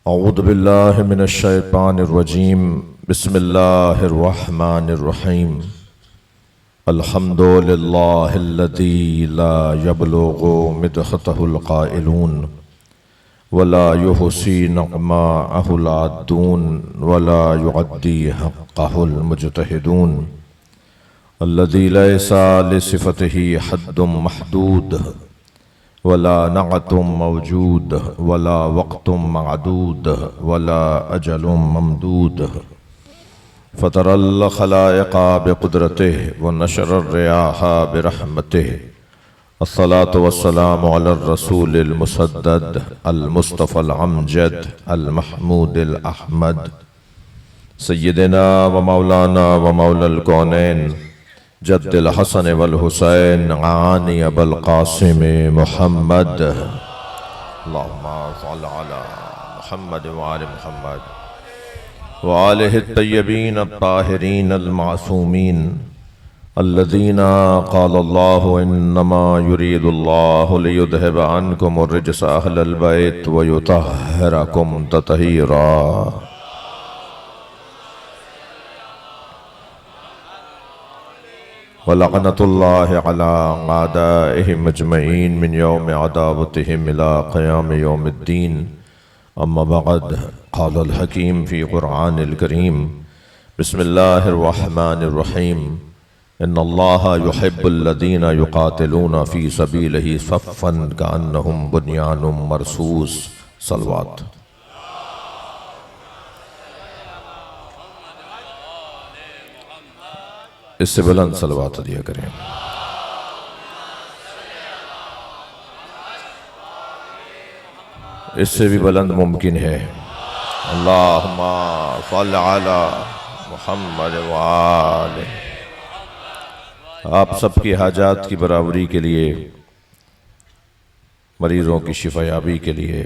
औज़ु बिल्लाहि मिनश शैतानिर रजीम बिस्मिल्लाहिर रहमानिर रहीम अल्हम्दुलिल्लाहिल्लज़ी ला यब्लुगु मिदहतहुल क़ाइलून वला युहसी नग़्माअहुल आद्दून वला युअद्दी हक़्क़हुल मुज्तहिदून अल्लज़ी लैसा लिसिफ़तिही हद्दुम महदूद वला नअतुम मौजूद वला वक़्तुम मअदूद वला अजलुम ममदूद फ़तरल ख़लाइक़ा बिक़ुदरतिही व नशरर रियाहा बिरहमतिही अस्सलातु वस्सलामु अला रसूलिल मुसद्दद अल मुस्तफ़ल अमजद अल महमूदिल अहमद सय्यिदिना व मौलाना व मौलल कौनैन जद्दिल हसन वल हुसैन आनी अबुल क़ासिम मुहम्मद अल्लाहुम्मा सल्लि अला मुहम्मद व आलि मुहम्मद व आलिहि तय्यबीन अत्ताहिरीन अल मासूमीन अल्लज़ीना क़ाला अल्लाहु इन्नमा युरीदुल्लाहु लियुज़हिबा अन्कुमुर रिज्स अहलल बैत व युतह्हिरकुम तत्हीरा। वलअनतुल्लाहि अला आदाइहिम अजमईन मिन यौम अदावतिहिम इला क़याम यौमिद्दीन। अम्मा बअद क़ालल हकीम फ़ी क़ुरआनिल करीम बिस्मिल्लाहिर रहमानिर रहीम इन्नल्लाहा युहिब्बुल्लज़ीना युक़ातिलूना फ़ी सबीलिही सफ़्फ़न कअन्नहुम बुन्यानुम मरसूस। सलवात। इससे बुलंद सलवात दिया करें। इससे भी बुलंद मुमकिन है। अल्लाहुम्मा सल्लि अला मुहम्मद व आले। आप सबकी हाजात की बराबरी के लिए, मरीज़ों की शिफायाबी के लिए,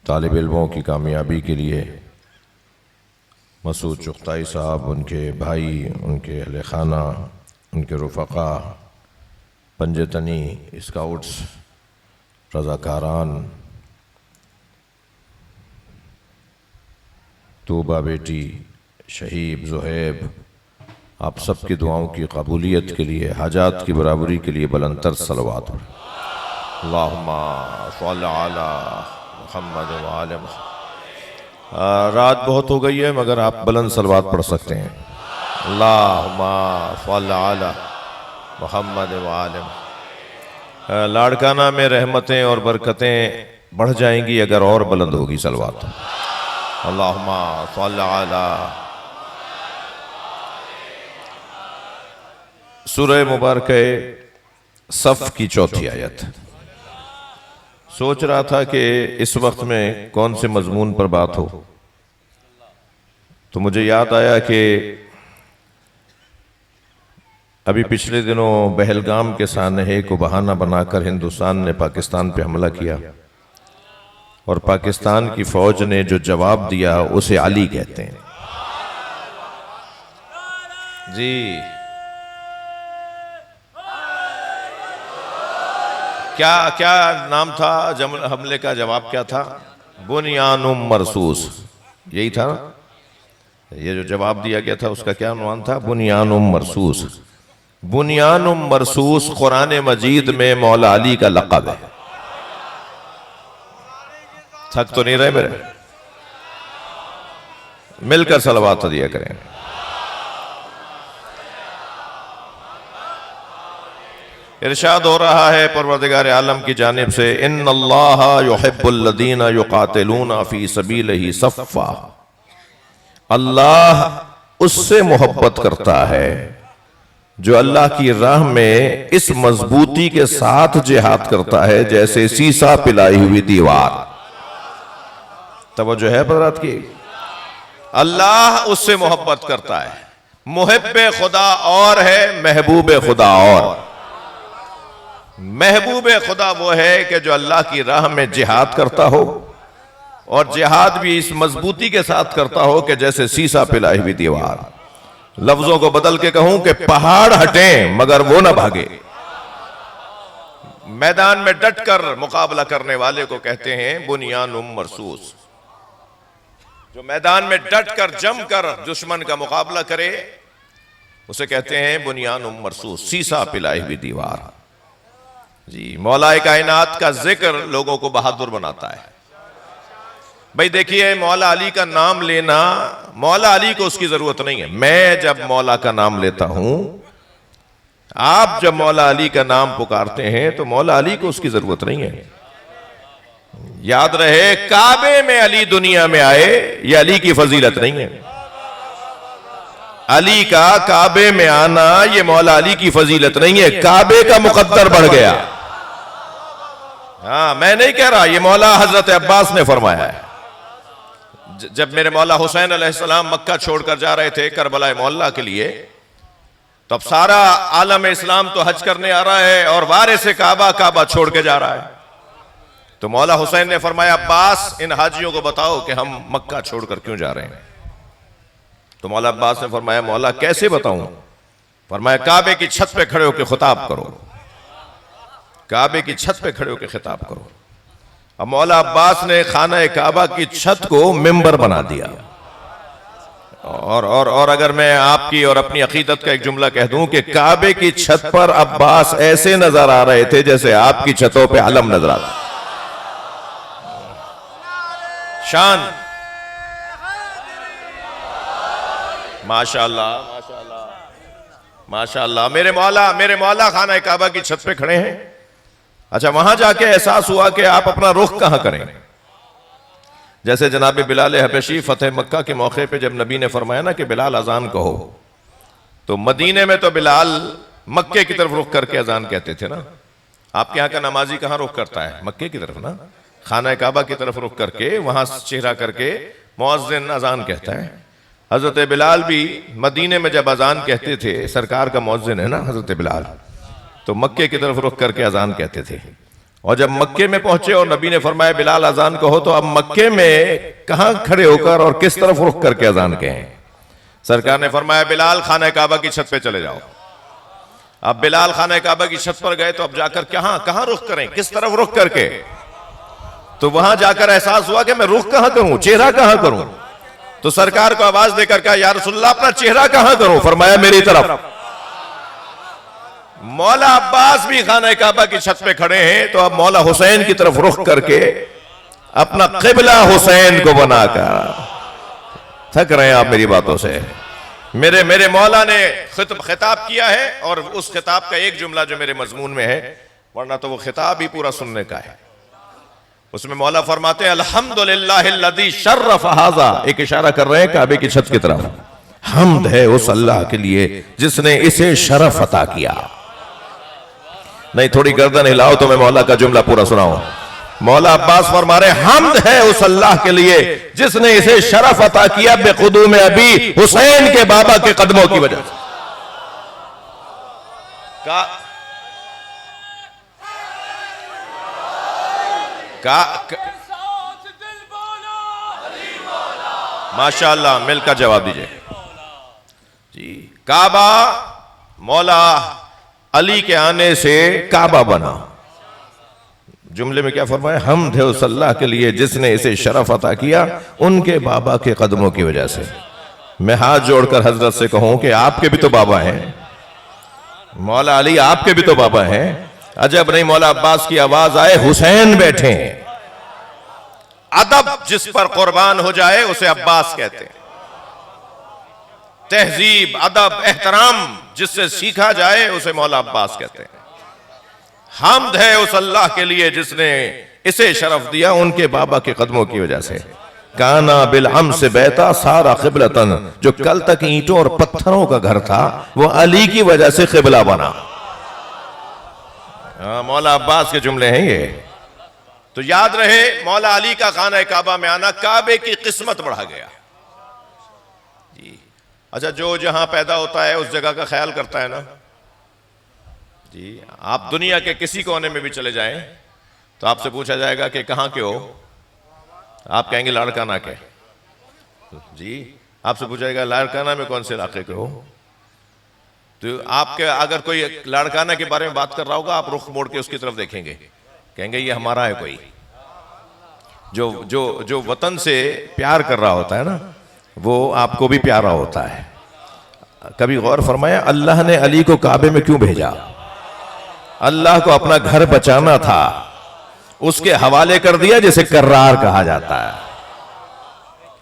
तालिब इल्मों की कामयाबी के लिए मसूद चुग़ताई साहब, उनके भाई, उनके अहले खाना, उनके रुफ़क़ा, पंजतनी स्काउट्स, रज़ाकारान, तूबा बेटी, शहीब, ज़ुहैब, आप सबकी दुआओं की कबूलियत के लिए, हाजात की बराबरी के लिए बुलंदतर सलवात। अल्लाहुम्मा सल्लि अला मुहम्मद व आले मुहम्मद। रात बहुत हो गई है मगर आप बुलंद सलवात पढ़ सकते हैं। अल्लाहुम्मा सल्लि अला मुहम्मद व आले मुहम्मद। लाड़काना में रहमतें और बरकतें बढ़ जाएंगी अगर और बुलंद होगी सलवात। अल्लाहुम्मा सल्लि अला। सूरह मुबारक सफ़ की चौथी आयत। सोच रहा था कि इस वक्त में कौन से मजमून पर बात हो, तो मुझे याद आया कि अभी पिछले दिनों पहलगाम के सानहे को बहाना बनाकर हिंदुस्तान ने पाकिस्तान पे हमला किया और पाकिस्तान की फौज ने जो जवाब दिया उसे अली कहते हैं। जी, क्या क्या नाम था हमले का? जवाब क्या था? बुनियानुम मरसूस। यही था ना? ये जो जवाब दिया गया था उसका क्या नाम था? बुनियानुम मरसूस। बुनियानुम मरसूस कुरान मजीद में मौला अली का लक़ब है। थक तो नहीं रहे मेरे? मिलकर सलवात दिया करें। इरशाद हो रहा है परवरदिगार आलम की जानिब से, इन्नल्लाहा युहिब्बुल्लज़ीना युक़ातिलूना फ़ी सबीलिही सफ़्फ़ा। अल्लाह उससे मोहब्बत करता है जो अल्लाह की राह में इस मजबूती के साथ जिहाद करता है जैसे सीसा पिलाई हुई दीवार। तवज्जो है बरात की? अल्लाह उससे मोहब्बत करता है। मुहिब्बे खुदा और है, महबूबे खुदा और। महबूब खुदा वो है कि जो अल्लाह की राह में जिहाद करता हो और जिहाद भी इस मजबूती के साथ करता हो कि जैसे सीसा पिलाई हुई दीवार। लफ्जों को बदल के कहूं कि पहाड़ हटें मगर वो ना भागे। मैदान में डट कर मुकाबला करने वाले को कहते हैं बुनियानुम मरसूस। जो मैदान में डट कर जम कर दुश्मन का मुकाबला करे उसे कहते हैं बुनियान मरसूस, सीसा पिलाई हुई दीवार। जी, मौलाए कायनात का जिक्र लोगों को बहादुर बनाता है। भाई देखिए, मौला अली का नाम लेना, मौला अली को उसकी जरूरत नहीं है। मैं जब मौला का नाम लेता हूं, आप जब मौला अली का नाम पुकारते हैं तो मौला अली को उसकी जरूरत नहीं है। याद रहे, काबे में अली दुनिया में आए, ये अली की फजीलत नहीं है। अली का काबे में आना ये मौला अली की फजीलत नहीं है, काबे का मुकद्दर बढ़ गया। हाँ, मैं नहीं कह रहा, ये मौला हजरत अब्बास ने फरमाया है। जब मेरे मौला हुसैन अलैहिस्सलाम मक्का छोड़कर जा रहे थे करबला मौला के लिए, तो अब सारा आलम इस्लाम तो हज करने आ रहा है और वारिस काबा काबा छोड़ के जा रहा है। तो मौला हुसैन ने फरमाया, अब्बास इन हाजियों को बताओ कि हम मक्का छोड़कर क्यों जा रहे हैं। तो मौला अब्बास ने फरमाया, मौला कैसे बताऊं? फरमाया, काबे की छत पे खड़े होकर खिताब करो, काबे की छत पे खड़े होकर खिताब करो। अब मौला अब्बास ने खाना काबा की छत को मिंबर बना दिया। और अगर मैं आपकी और अपनी अकीदत का एक जुमला कह दूं कि काबे की छत पर अब्बास ऐसे नजर आ रहे थे जैसे आपकी छतों पे आलम नजर आता। शान, माशाअल्लाह माशाअल्लाह माशाअल्लाह। मेरे मौला खाना काबा की छत पे खड़े हैं। अच्छा, वहां जाके एहसास हुआ कि आप अपना रुख कहां करें। जैसे जनाब बिलाल हबशी फतेह मक्का के मौके पे जब नबी ने फरमाया ना कि बिलाल अजान कहो, तो मदीने में तो बिलाल मक्के की तरफ रुख करके अजान कहते थे ना। आपके यहाँ का नमाजी कहाँ रुख करता है? मक्के की तरफ ना, खाना काबा की तरफ रुख करके वहां चेहरा करके मुअज्जिन अजान कहता है। हजरत बिलाल भी मदीने में जब अजान कहते थे, सरकार का मुअज्जिन है ना हजरत बिलाल, तो मक्के की तरफ रुख करके अजान कहते थे। और जब मक्के में पहुंचे और नबी ने फरमाया बिलाल अजान कहो, तो अब मक्के में कहां खड़े होकर और किस तरफ रुख करके अजान कहें? सरकार ने फरमाया बिलाल खाना काबा की छत पे चले जाओ। अब बिलाल खाना काबा की छत पर गए तो अब जाकर कहां रुख करें, किस तरफ रुख करके? तो वहां जाकर एहसास हुआ कि मैं रुख कहां करूं, चेहरा कहां करूं। तो सरकार को आवाज देकर कहा, या रसूलल्लाह अपना चेहरा कहां करूं? फरमाया मेरी तरफ। मौला अब्बास भी खाना काबा की छत पे खड़े हैं, तो अब मौला हुसैन की तरफ रुख करके अपना क़िबला हुसैन को बनाकर, थक रहे हैं आप मेरी बातों से। मेरे मौला ने खिताब किया है और उस खिताब का एक जुमला जो मेरे मजमून में है, वरना तो वो खिताब ही पूरा सुनने का है। उसमें मौला फरमाते हैं अल्हम्दुलिल्लाहिल्लज़ी शर्रफ़ हाज़ा, एक इशारा कर रहे हैं काबे की छत की तरफ। हम्द है उस अल्लाह के लिए जिसने इसे शरफ अता किया। नहीं, थोड़ी गर्दन हिलाओ तो मैं मौला का जुमला पूरा सुनाऊं। मौला अब्बास फरमा रहे, हम्द है उस अल्लाह के लिए जिसने इसे शरफ अता किया बेखुदूम अबी हुसैन के बाबा के कदमों की वजह से। माशाअल्लाह, मिलकर जवाब दीजिए जी। काबा मौला अली के आने से काबा बना। जुमले में क्या फरमाया? हम्द है उस अल्लाह के लिए जिसने इसे शरफ अता किया उनके बाबा के कदमों की वजह से। मैं हाथ जोड़कर हजरत से कहूं कि आपके भी तो बाबा हैं, मौला अली आपके भी तो बाबा हैं। अजब नहीं, मौला अब्बास की आवाज आए, हुसैन बैठे हैं। अदब जिस पर कुर्बान हो जाए उसे अब्बास कहते हैं। तहजीब, अदब, एहतराम जिससे सीखा जाए उसे मौला अब्बास कहते हैं। हम्द है उस अल्लाह के लिए जिसने इसे शरफ दिया उनके बाबा के कदमों की वजह से। काना बिल हम से बैता सारा क़िबलतन, जो कल तक ईंटों और पत्थरों का घर था वो अली की वजह से क़िबला बना। मौला अब्बास के जुमले हैं ये। तो याद रहे, मौला अली का खाना काबा में आना काबे की किस्मत बढ़ा गया जी। अच्छा, जो जहां पैदा होता है उस जगह का ख्याल करता है ना जी। आप दुनिया के किसी कोने में भी चले जाएं तो आपसे पूछा जाएगा कि कहां के हो, आप कहेंगे लाड़काना के जी। आपसे पूछा जाएगा लाड़काना में कौन से इलाके के हो, तो आपके अगर कोई लाड़काना के बारे में बात कर रहा होगा, आप रुख मोड़ के उसकी तरफ देखेंगे, कहेंगे ये हमारा है कोई। जो जो जो वतन से प्यार कर रहा होता है ना, वो आपको भी प्यारा होता है। कभी गौर फरमाया, अल्लाह ने अली को काबे में क्यों भेजा? अल्लाह को अपना घर बचाना था, उसके हवाले कर दिया, जिसे कर्रार कहा जाता है।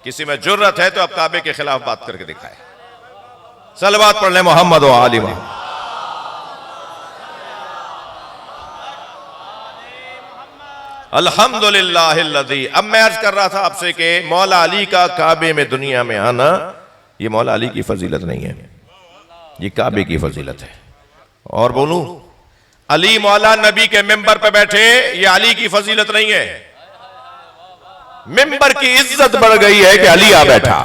किसी में जुर्रत है तो अब काबे के खिलाफ बात करके दिखाए। सलवात पढ़ ले मोहम्मद व आलि मोहम्मद। अल्हम्दुलिल्लाहिल्लज़ी। अब मैं अर्ज कर रहा था आपसे कि मौला अली का काबे में दुनिया में आना, ये मौला अली की फजीलत नहीं है, ये काबे की फजीलत है। और बोलूं, अली मौला नबी के मिंबर पे बैठे, ये अली की फजीलत नहीं है। मिंबर की इज्जत बढ़ गई है कि अली आ बैठा।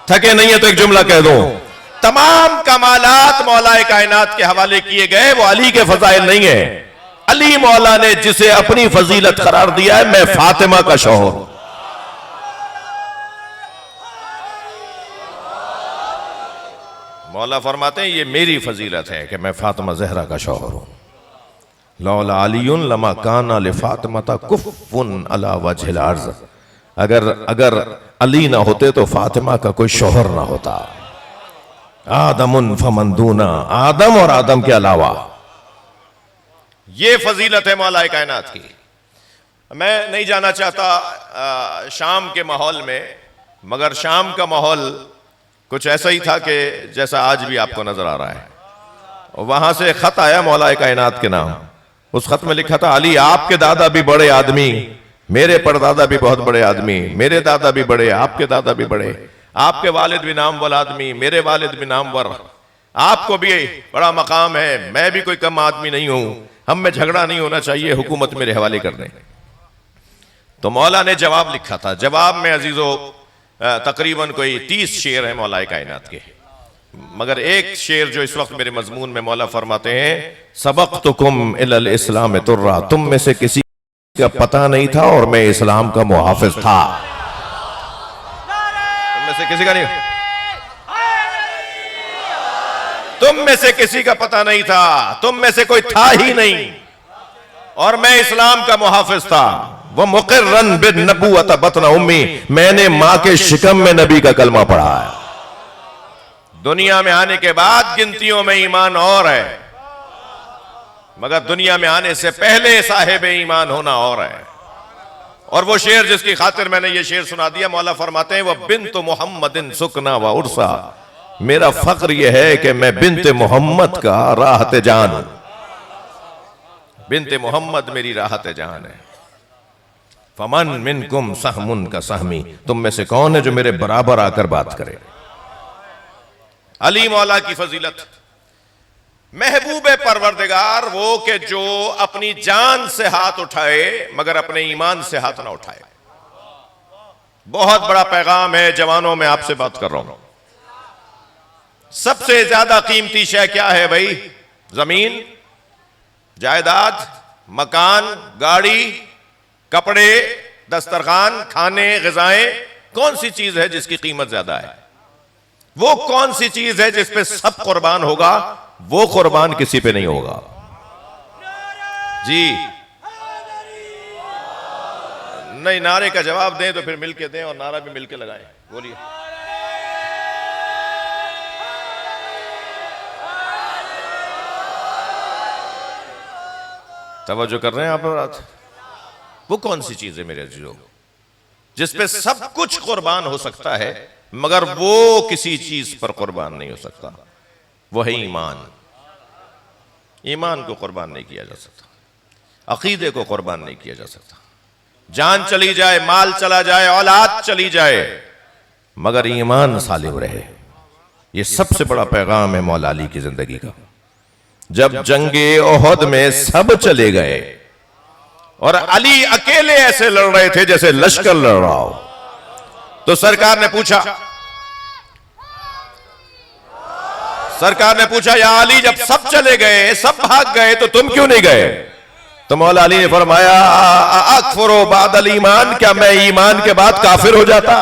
थके नहीं है तो एक जुमला कह दो, तमाम कमालात मौला कायनात के हवाले किए गए, वो अली के फजाइल नहीं है। अली मौला ने जिसे अपनी फजीलत करार दिया है, मैं फातिमा का शौहर हूं। मौला फरमाते हैं ये मेरी फजीलत है कि मैं फातिमा जहरा का शौहर हूं। लौला अलीयुन लमा काना लिफातिमा कुफ़्फ़ुन अला वजहिल अर्ज़। अगर अली ना होते तो फातिमा का कोई शौहर ना होता। आदमुन फमन दूना, आदम और आदम के अलावा। ये फजीलत है मौला कायनात की। मैं नहीं जाना चाहता शाम के माहौल में, मगर शाम का माहौल कुछ ऐसा ही था कि जैसा आज भी आपको नजर आ रहा है। वहां से खत आया मौला कायनात के नाम। उस खत में लिखा था, अली आपके दादा भी बड़े आदमी, मेरे परदादा भी बहुत बड़े आदमी, मेरे दादा भी बड़े, आपके दादा भी बड़े, आपके वालिद भी नामवर आदमी, मेरे वालिद भी नामवर, आपको भी बड़ा मकाम है, मैं भी कोई कम आदमी नहीं हूं, हम में झगड़ा नहीं होना चाहिए, हुकूमत मेरे हवाले कर दें। तो मौला ने जवाब लिखा था। जवाब में अजीजों तकरीबन कोई 30 शेर है मौला कायनात के, मगर एक शेर जो इस वक्त मेरे मजमून में मौला फरमाते हैं, सबक़्तुकुम इलल इस्लाम तुर्रा, तुम में से किसी का पता नहीं था और मैं इस्लाम का मुहाफिज था। तुम में से किसी का नहीं, तुम में से किसी का पता नहीं था, तुम में से कोई था ही नहीं और मैं इस्लाम का मुहाफिज था। वो मुक़र्रन बिन नबुव्वत बत्न उम्मी, मैंने मां के शिकम में नबी का कलमा पढ़ा है। दुनिया में आने के बाद गिनतियों में ईमान और है, मगर दुनिया में आने से पहले साहिब ईमान होना और है। और वो शेर जिसकी खातिर मैंने ये शेर सुना दिया, मौला फरमाते हैं, वह बिन्त मुहम्मदिन सुकना व उर्सा, मेरा फख्र यह है कि मैं बिन्त मोहम्मद का राहत जान हूं। बिन्त मोहम्मद मेरी राहत जान है। फमन मिनकुम सहमुन का सहमी, तुम में से कौन है जो मेरे बराबर आकर बात करे। अली मौला की फजीलत, महबूब परवरदिगार वो कि जो अपनी जान से हाथ उठाए मगर अपने ईमान से हाथ ना उठाए। बहुत बड़ा पैगाम है जवानों, में आपसे बात कर रहा हूं। सबसे ज्यादा कीमती शय क्या है भाई? जमीन, जायदाद, मकान, गाड़ी, कपड़े, दस्तरखान, खाने, ग़िज़ाएं, कौन सी चीज है जिसकी कीमत ज्यादा है? वो कौन सी चीज है जिस पे सब कुर्बान होगा? वो कुर्बान किसी पे नहीं होगा। जी नहीं, नारे का जवाब दें तो फिर मिलके दें और नारा भी मिलके लगाएं। बोलिए। तवज्जो कर रहे हैं आप? वो कौन सी चीज है मेरे अजीजों जिसपे सब कुछ कुर्बान हो सकता है मगर वो किसी चीज पर कुर्बान नहीं हो सकता? वो है ईमान। ईमान को कुर्बान नहीं किया जा सकता, अकीदे को कुर्बान नहीं किया जा सकता। जान चली जाए, माल चला जाए, औलाद चली जाए, मगर ईमान सालिम रहे। ये सबसे बड़ा पैगाम है मौला अली की जिंदगी का। जब जंगे ओहद में सब चले गए और अली अकेले ऐसे लड़ रहे थे जैसे लश्कर लड़ रहा हो, तो सरकार ने पूछा या अली, जब सब चले गए, सब भाग गए, तो तुम क्यों नहीं गए? तो मौला अली ने फरमाया, अकफरो बादल ईमान, क्या मैं ईमान के बाद काफिर हो जाता?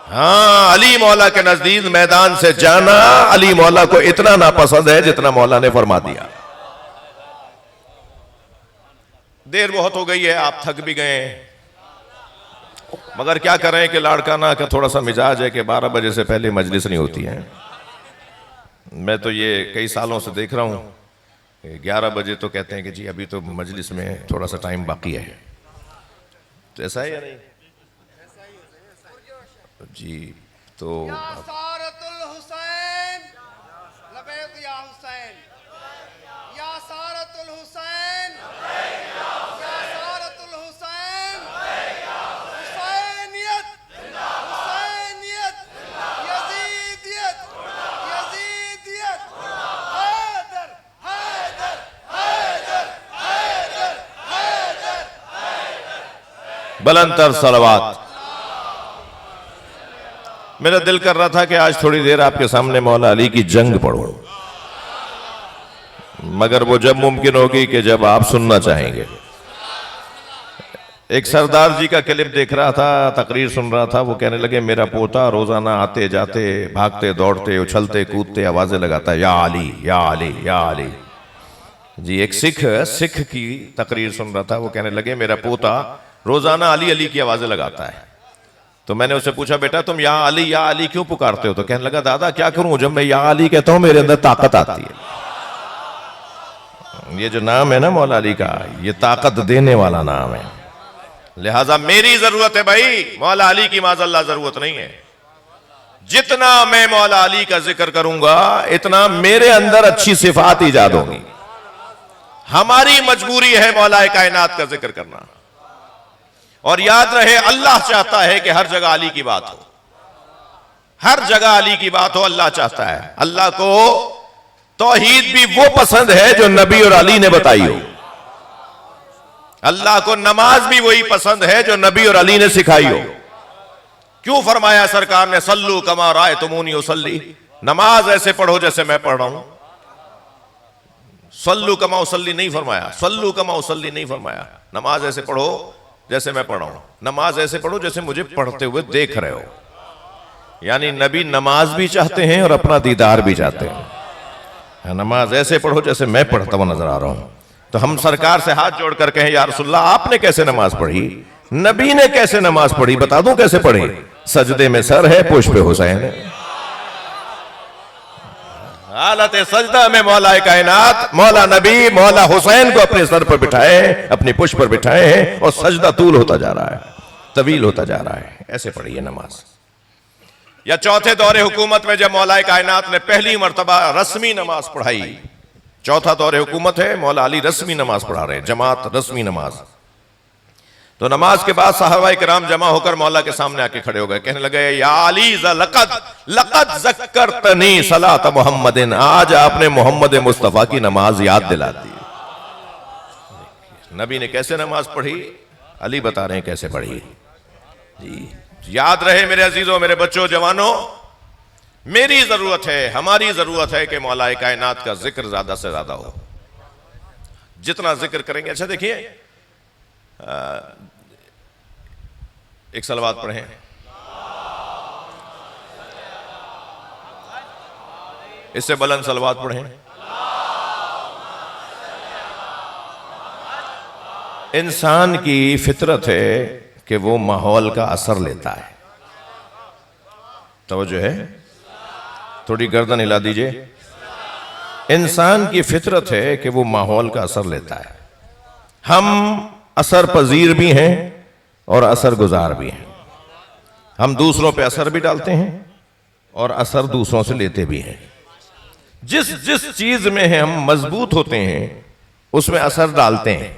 हाँ, अली मौला के नजदीक मैदान से जाना अली मौला को इतना नापसंद है जितना मौला ने फरमा दिया। देर बहुत हो गई है, आप थक भी गए हैं, मगर क्या करें कि लाड़काना का थोड़ा सा मिजाज है कि 12 बजे से पहले मजलिस नहीं होती है। मैं तो ये कई सालों से देख रहा हूँ 11 बजे तो कहते हैं कि जी अभी तो मजलिस में थोड़ा सा टाइम बाकी है। तो ऐसा है या नहीं जी? तो बुलंदतर सलवात। मेरा दिल कर रहा था कि आज थोड़ी देर आपके सामने मौला अली की जंग पढ़ूं, मगर वो जब मुमकिन होगी कि जब आप सुनना चाहेंगे। एक सरदार जी का क्लिप देख रहा था, तकरीर सुन रहा था। वो कहने लगे मेरा पोता रोजाना आते जाते भागते दौड़ते उछलते कूदते आवाजें लगाता है, या अली या अली या अली। जी एक सिख की तकरीर सुन रहा था। वो कहने लगे मेरा पोता रोजाना अली अली की आवाजें लगाता है। तो मैंने उससे पूछा बेटा तुम या अली क्यों पुकारते हो? तो कहने लगा दादा क्या करूं, जब मैं या अली कहता हूं मेरे अंदर ताकत आती है। ये जो नाम है ना मौला अली का, ये ताकत देने वाला नाम है। लिहाजा मेरी जरूरत है भाई, मौला अली की माज़अल्लाह जरूरत नहीं है। जितना मैं मौला अली का जिक्र करूंगा इतना मेरे अंदर अच्छी सिफात ईजाद होगी। हमारी मजबूरी है मौला कायनात का जिक्र करना। और याद रहे अल्लाह चाहता है कि हर जगह अली की बात हो, हर जगह अली की बात हो। अल्लाह चाहता है। अल्लाह को तौहीद भी वो पसंद है जो नबी और अली ने बताई हो। अल्लाह को नमाज भी वही पसंद है जो नबी और अली ने सिखाई हो। क्यों फरमाया सरकार ने सल्लू कमा रायतुमूनी उसल्ली, नमाज ऐसे पढ़ो जैसे मैं पढ़ रहा हूं। सल्लू कमा उसल्ली नहीं फरमाया, सल्लू कमा उसल्ली नहीं फरमाया। नमाज ऐसे पढ़ो जैसे मैं पढ़ रहा हूं, नमाज ऐसे पढ़ो जैसे मुझे पढ़ते हुए देख रहे हो। यानी नबी नमाज भी चाहते हैं और अपना दीदार भी चाहते हैं। नमाज ऐसे पढ़ो जैसे मैं पढ़ता हुआ नजर आ रहा हूं। तो हम सरकार से हाथ जोड़कर कहें या रसूलल्लाह आपने कैसे नमाज पढ़ी, नबी ने कैसे नमाज पढ़ी, बता दूं कैसे पढ़ी? सजदे में सर है, पुष्प पे हुसैन है। हालत सजदा में मौला कायनात मौला नबी मौला हुसैन को अपने सर पर बिठाए, अपनी पुष्प पर बिठाए हैं और सजदा तूल होता जा रहा है, तवील होता जा रहा है। ऐसे पढ़िए नमाज। या चौथे दौरे हुकूमत में जब मौला कायनात ने पहली मर्तबा रस्मी नमाज पढ़ाई, चौथा दौरे हुकूमत है, मौला अली रस्मी नमाज पढ़ा रहे हैं, जमात रस्मी नमाज। तो नमाज के बाद सहाबा किराम जमा होकर मौला के सामने आके खड़े हो गए। कहने लगे या अली लक़द ज़क्करतनी सलात मुहम्मदिन, आज आपने मोहम्मद मुस्तफ़ा की नमाज याद दिला दी। नबी ने कैसे नमाज पढ़ी, अली बता रहे हैं कैसे पढ़ी। जी याद रहे मेरे अजीजों, मेरे बच्चों, जवानों, मेरी जरूरत है, हमारी जरूरत है कि मौला कायनात का जिक्र ज्यादा से ज्यादा हो। जितना जिक्र करेंगे। अच्छा देखिए एक सलवात पढ़ें। इससे बुलंद सलवात पढ़ें। इंसान की फितरत है कि वो माहौल का असर लेता है। तवज्जो है, थोड़ी गर्दन हिला दीजिए। इंसान की फितरत है कि वो माहौल का असर लेता है। हम असर पजीर भी हैं और असर गुजार भी हैं। हम दूसरों पे असर भी डालते हैं और असर दूसरों से लेते भी हैं। जिस जिस चीज में हम मजबूत होते हैं उसमें असर डालते हैं,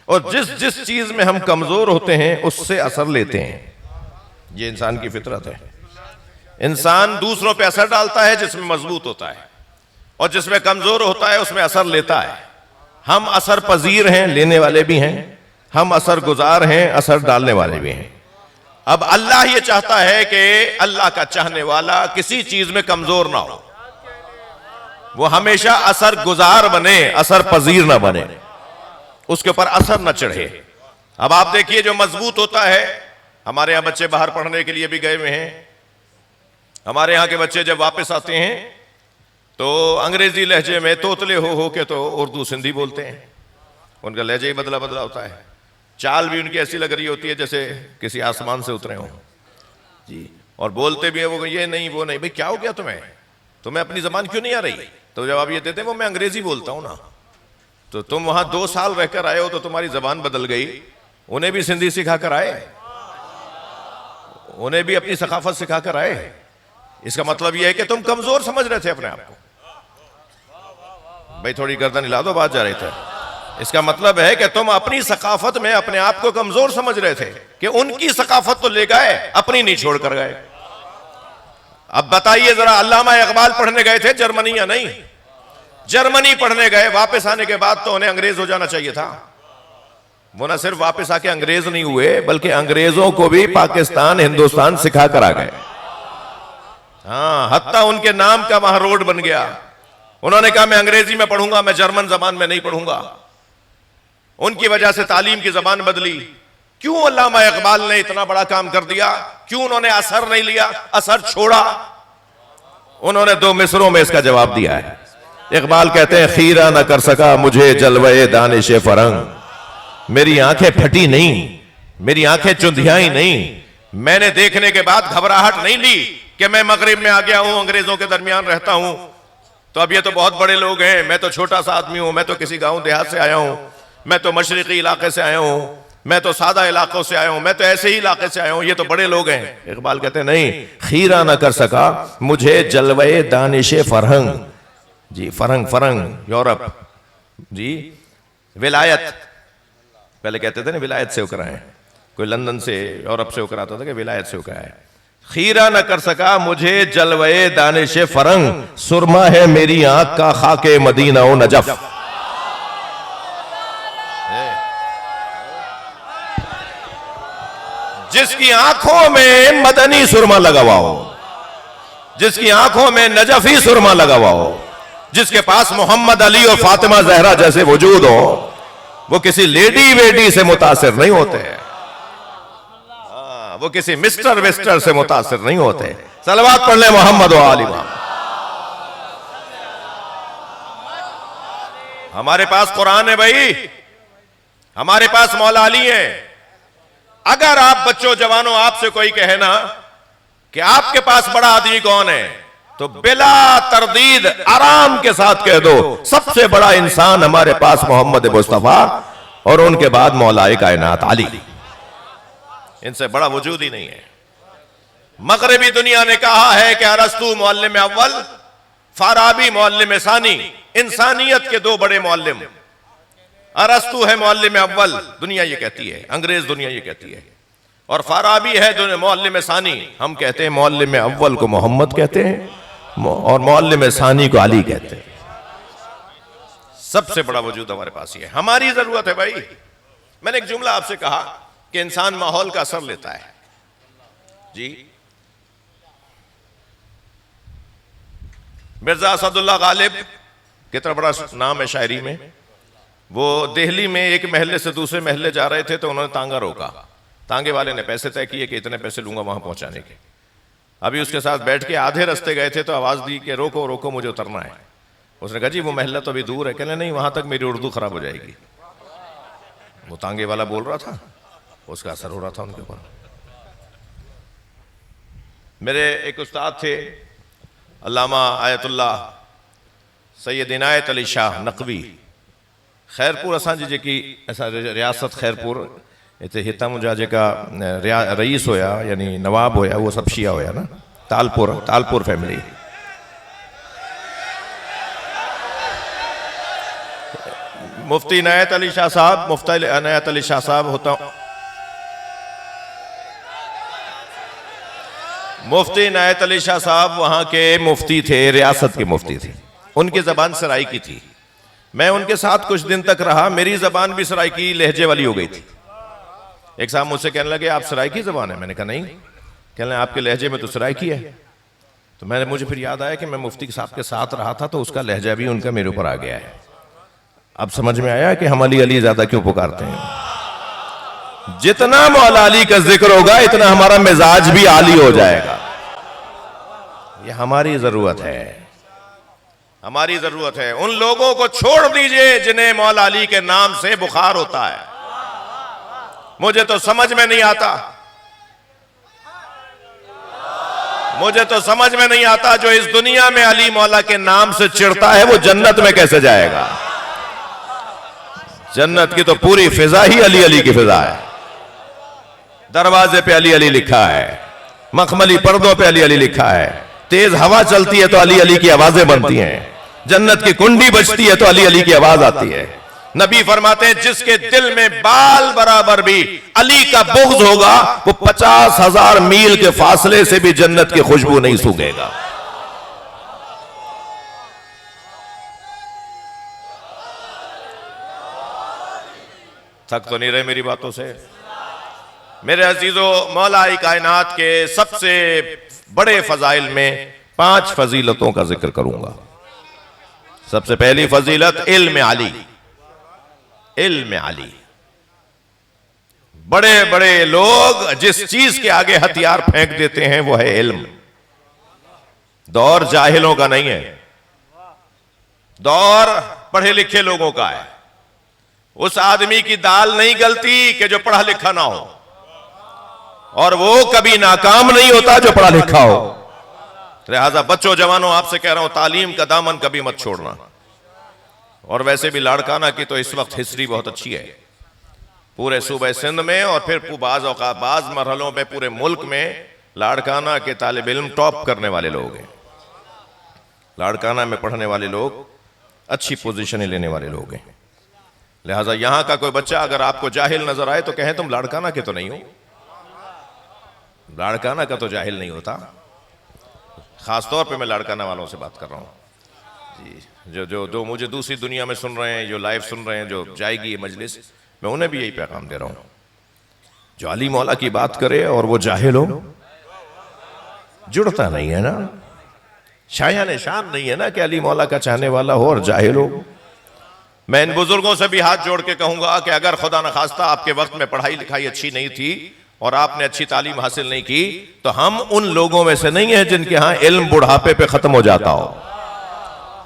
और जिस जिस चीज में हम कमजोर होते हैं उससे असर लेते हैं। ये इंसान की फितरत है। इंसान दूसरों पे असर डालता है जिसमें मजबूत होता है, और जिसमें कमजोर होता है उसमें असर लेता है। हम असर पजीर हैं, लेने वाले भी हैं। हम असर गुजार हैं, असर डालने वाले भी हैं। अब अल्लाह ये चाहता है कि अल्लाह का चाहने वाला किसी चीज में कमजोर ना हो, वो हमेशा असर गुजार बने, असर पजीर ना बने, उसके ऊपर असर न चढ़े। अब आप देखिए जो मजबूत होता है, हमारे यहां बच्चे बाहर पढ़ने के लिए भी गए हुए हैं। हमारे यहां के बच्चे जब वापस आते हैं तो अंग्रेजी लहजे में तोतले हो के तो उर्दू सिंधी बोलते हैं। उनका लहजा ही बदला बदला होता है, चाल भी उनकी ऐसी लग रही होती है जैसे किसी आसमान से उतरे हों जी। और बोलते भी है वो ये नहीं वो नहीं। भाई क्या हो गया तुम्हें, तुम्हें अपनी जबान क्यों नहीं आ रही? तो जवाब ये देते हैं वो मैं अंग्रेजी बोलता हूं ना। तो तुम वहां 2 साल रहकर आए हो तो तुम्हारी जबान बदल गई, उन्हें भी सिंधी सिखा कर आए, उन्हें भी अपनी सकाफत सिखा कर आए। इसका मतलब यह है कि तुम कमजोर समझ रहे थे अपने आप को। भाई थोड़ी गर्दन हिला दो, बात जा रही थे। इसका मतलब है कि तुम अपनी सकाफत में अपने आप को कमजोर समझ रहे थे कि उनकी सकाफत तो ले गए, अपनी नहीं छोड़ कर गए। अब बताइए जरा, अल्लामा इकबाल पढ़ने गए थे जर्मनी या नहीं? जर्मनी पढ़ने गए, वापस आने के बाद तो उन्हें अंग्रेज हो जाना चाहिए था। वो ना सिर्फ वापस आके अंग्रेज नहीं हुए बल्कि अंग्रेजों को भी पाकिस्तान हिंदुस्तान सिखा कर आ गए। हाँ, हत्ता उनके नाम का वहां रोड बन गया। उन्होंने कहा मैं अंग्रेजी में पढ़ूंगा, मैं जर्मन जबान में नहीं पढ़ूंगा। उनकी वजह से तालीम की जबान बदली। क्यों अल्लामा इकबाल ने इतना बड़ा काम कर दिया? क्यों उन्होंने असर नहीं लिया, असर छोड़ा? उन्होंने 2 मिसरों में इसका जवाब दिया है। इकबाल कहते हैं खीरा न कर सका मुझे जलवे दानिश फरंग। मेरी आंखें फटी नहीं, मेरी आंखें चुंधियाई नहीं। मैंने देखने के बाद घबराहट नहीं ली कि मैं मगरिब में आ गया हूं, अंग्रेजों के दरमियान रहता हूं, तो अब ये तो बहुत बड़े लोग हैं, मैं तो छोटा सा आदमी हूं, मैं तो किसी गांव देहात से आया हूं, मैं तो मशरिकी इलाके से आया हूं, मैं तो सादा इलाकों से आया हूं, मैं तो ऐसे ही इलाके से आया हूं, ये तो बड़े लोग हैं। इकबाल कहते हैं नहीं, खीरा ना कर सका मुझे जलवे दानिश फरहंग जी। फरंग, फरंग यूरोप जी। विलायत पहले कहते थे ना, विलायत से होकर आए। कोई लंदन से यूरोप से होकर आता था कि विलायत से होकर आए। खीरा न कर सका मुझे जलवे दानिश फरंग, सुरमा है मेरी आंख का खाके मदीना ओ नजफ। जिसकी आंखों में मदनी सुरमा लगा हुआ हो, जिसकी आंखों में नजफी सुरमा लगा हुआ हो, जिसके पास मोहम्मद अली और फातिमा जहरा जैसे वजूद हो, वो किसी लेडी वेडी से मुतासिर नहीं होते, वो किसी मिस्टर वेस्टर से मुतासिर नहीं होते। सलवात पढ़ ले मोहम्मद व आलि मोहम्मद। हमारे पास कुरान है भाई, हमारे पास मौला अली है। अगर आप बच्चों जवानों आपसे कोई कहे ना कि आपके पास बड़ा आदमी कौन है, तो बिला तरदीद आराम के साथ कह दो सबसे बड़ा इंसान हमारे पास मोहम्मद मुस्तफा और उनके बाद मौलाए कायनात अली। इनसे बड़ा वजूद ही नहीं है। मगरबी दुनिया ने कहा है कि अरस्तु मुअल्लिम अव्वल, फाराबी मुअल्लिम सानी। इंसानियत के 2 बड़े मुअल्लिम, अरस्तु है मुअल्लिम अव्वल, दुनिया ये कहती है, अंग्रेज दुनिया ये कहती है, और फाराबी है मुअल्लिम सानी। हम कहते हैं मुअल्लिम अव्वल को मोहम्मद कहते हैं और मुअल्लिम सानी को अली कहते हैं। सबसे बड़ा वजूद हमारे पास ही है। हमारी जरूरत है भाई। मैंने एक जुमला आपसे कहा कि इंसान माहौल का असर लेता है जी। मिर्जा असदुल्लाह गालिब कितना बड़ा नाम है शायरी में। वो दिल्ली में एक महल्ले से दूसरे महल्ले जा रहे थे तो उन्होंने तांगा रोका। तांगे वाले ने पैसे तय किए कि इतने पैसे लूंगा वहां पहुंचाने के। अभी उसके साथ बैठ के आधे रास्ते गए थे तो आवाज दी कि रोको रोको मुझे उतरना है। उसने कहा जी वो महल्ला तो अभी दूर है। कहने नहीं, वहां तक मेरी उर्दू खराब हो जाएगी। वो तांगे वाला बोल रहा था, उसका असर हो रहा था उनके ऊपर। मेरे एक उस्ताद थे अल्लामा आयतुल्लाह सैयद इनायत अली शाह नकवी। खैरपुर असांजी जेकी असां रियासत खैरपुर इतने हिता मुंहिंजा जेका रईस होया यानी नवाब होया वो सब शिया होया ना। तालपुर फैमिली। मुफ्ती इनायत अली शाह साहब, मुफ्ती इनायत अली शाह साहब होता मुफ्ती इनायत अली शाह साहब वहां के मुफ्ती थे, रियासत के मुफ्ती थे। उनकी जबान सराइकी थी। मैं उनके साथ कुछ दिन तक रहा, मेरी जबान भी सराइकी लहजे वाली हो गई थी। एक साहब मुझसे कहने लगे आप सराइकी जबान है? मैंने कहा नहीं। कहने लगे आपके लहजे में तो सराइकी है। तो मुझे फिर याद आया कि मैं मुफ्ती साहब के साथ रहा था तो उसका लहजा भी उनका मेरे ऊपर आ गया है। अब समझ में आया कि हम अली अली ज्यादा क्यों पुकारते हैं। जितना मौला अली का जिक्र होगा इतना हमारा मिजाज भी आली हो जाएगा। ये हमारी जरूरत है। हमारी जरूरत है। उन लोगों को छोड़ दीजिए जिन्हें मौला अली के नाम से बुखार होता है। मुझे तो समझ में नहीं आता, मुझे तो समझ में नहीं आता, जो इस दुनिया में अली मौला के नाम से चिढ़ता है वो जन्नत में कैसे जाएगा। जन्नत की तो पूरी फिजा ही अली अली की फिजा है। दरवाजे पे अली अली लिखा है, मखमली पर्दों पे अली अली लिखा है, तेज हवा चलती है तो अली अली की आवाजें बनती हैं, जन्नत की कुंडी बजती है तो अली अली की आवाज आती है। नबी फरमाते हैं जिसके दिल में बाल बराबर भी अली का बुग़्ज़ होगा वो 50,000 मील के फासले से भी जन्नत की खुशबू नहीं सूंघेगा। थक तो नहीं रहे मेरी बातों से? मेरे अजीजों, मौला कायनात के सबसे बड़े फजाइल में 5 फजीलतों का जिक्र करूंगा। सबसे पहली फजीलत इल्म अली। इल्म अली। बड़े बड़े लोग जिस चीज के आगे हथियार फेंक देते हैं वो है इल्म। दौर जाहिलों का नहीं है, दौर पढ़े लिखे लोगों का है। उस आदमी की दाल नहीं गलती कि जो पढ़ा लिखा ना हो, और वो कभी नाकाम नहीं होता जो पढ़ा लिखा हो। लिहाजा बच्चों जवानों आपसे कह रहा हूं, तालीम का दामन कभी मत छोड़ना। और वैसे भी लाड़काना की तो इस वक्त हिस्ट्री बहुत अच्छी है पूरे सूबे सिंध में, और फिर बाज मरहलों में पूरे मुल्क में लाड़काना के तालिब इल्म टॉप करने वाले लोग हैं। लाड़काना में पढ़ने वाले लोग अच्छी पोजीशनें लेने वाले लोग हैं। लिहाजा यहां का कोई बच्चा अगर आपको जाहिल नजर आए तो कहें तुम लाड़काना के तो नहीं हो। लाड़काना का तो जाहिल नहीं होता। खासतौर पे मैं लाड़काना वालों से बात कर रहा हूँ जी, जो मुझे दूसरी दुनिया में सुन रहे हैं, जो लाइव सुन रहे हैं, जो जाएगी ये मजलिस, मैं उन्हें भी यही पैगाम दे रहा हूँ। जो अली मौला की बात करे और वो जाहिल हो, जुड़ता नहीं है ना, शायान शान नहीं है ना कि अली मौला का चाहने वाला हो और जाहिल हो। मैं इन बुजुर्गों से भी हाथ जोड़ के कहूंगा कि अगर खुदा न खास्ता आपके वक्त में पढ़ाई लिखाई अच्छी नहीं थी और आपने अच्छी तालीम हासिल नहीं की, तो हम उन लोगों में से नहीं है जिनके यहां इल्म बुढ़ापे पे खत्म हो जाता हो।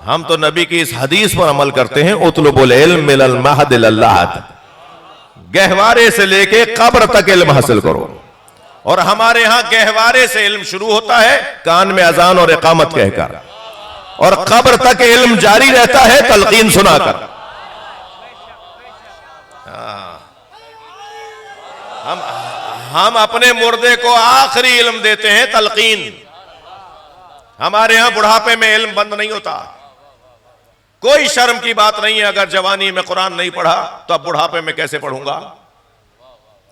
हम तो नबी की इस हदीस पर अमल करते हैं, उतलुबुल इल्म मिनल महद इलल लहद, गहवारे से लेके कब्र तक इल्म हासिल करो। और हमारे यहां गहवारे से इल्म शुरू होता है कान में अजान और इकामत कहकर, और कब्र तक इल्म जारी रहता है तलकीन सुनाकर। हम अपने मुर्दे को आखिरी इल्म देते हैं, तलकीन। हमारे यहां बुढ़ापे में इल्म बंद नहीं होता। कोई शर्म की बात नहीं है अगर जवानी में कुरान नहीं पढ़ा तो अब बुढ़ापे में कैसे पढ़ूंगा,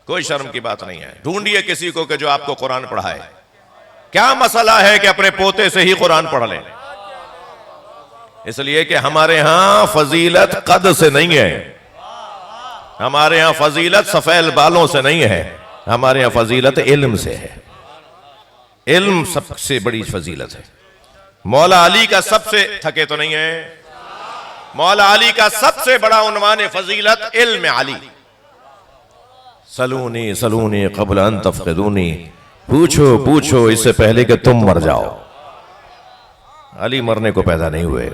कोई शर्म की बात नहीं है। ढूंढिए किसी को कि जो आपको कुरान पढ़ाए। क्या मसला है कि अपने पोते से ही कुरान पढ़ लें? इसलिए कि हमारे यहां फजीलत कद से नहीं है, हमारे यहां फजीलत सफेद बालों से नहीं है, हमारे यहां फजीलत इल्म से है। इल्म सबसे बड़ी फजीलत है। मौला अली का सबसे थके तो नहीं है, मौला अली का सबसे बड़ा उन्वान फजीलत इल्म अली। सलूनी सलूनी क़ब्ल अन तफ़क़िदूनी, पूछो पूछो इससे पहले कि तुम मर जाओ। अली मरने को पैदा नहीं हुए।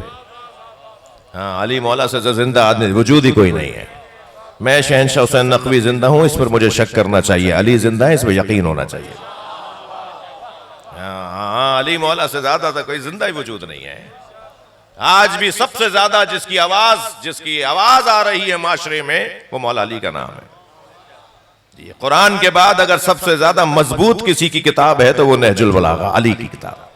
हाँ, अली मौला से जिंदा आदमी वजूद ही कोई नहीं है। मैं शहनशाह हुसैन नकवी जिंदा हूं, इस पर मुझे शक करना चाहिए। अली जिंदा है, इस पर यकीन होना चाहिए। हाँ, अली मौला से ज्यादा तो कोई जिंदा ही वजूद नहीं है। आज भी सबसे ज्यादा जिसकी आवाज आ रही है माशरे में वो मौला अली का नाम है। कुरान के बाद अगर सबसे ज्यादा मजबूत किसी की किताब है तो वो नहजुल बलागा, अली की किताब।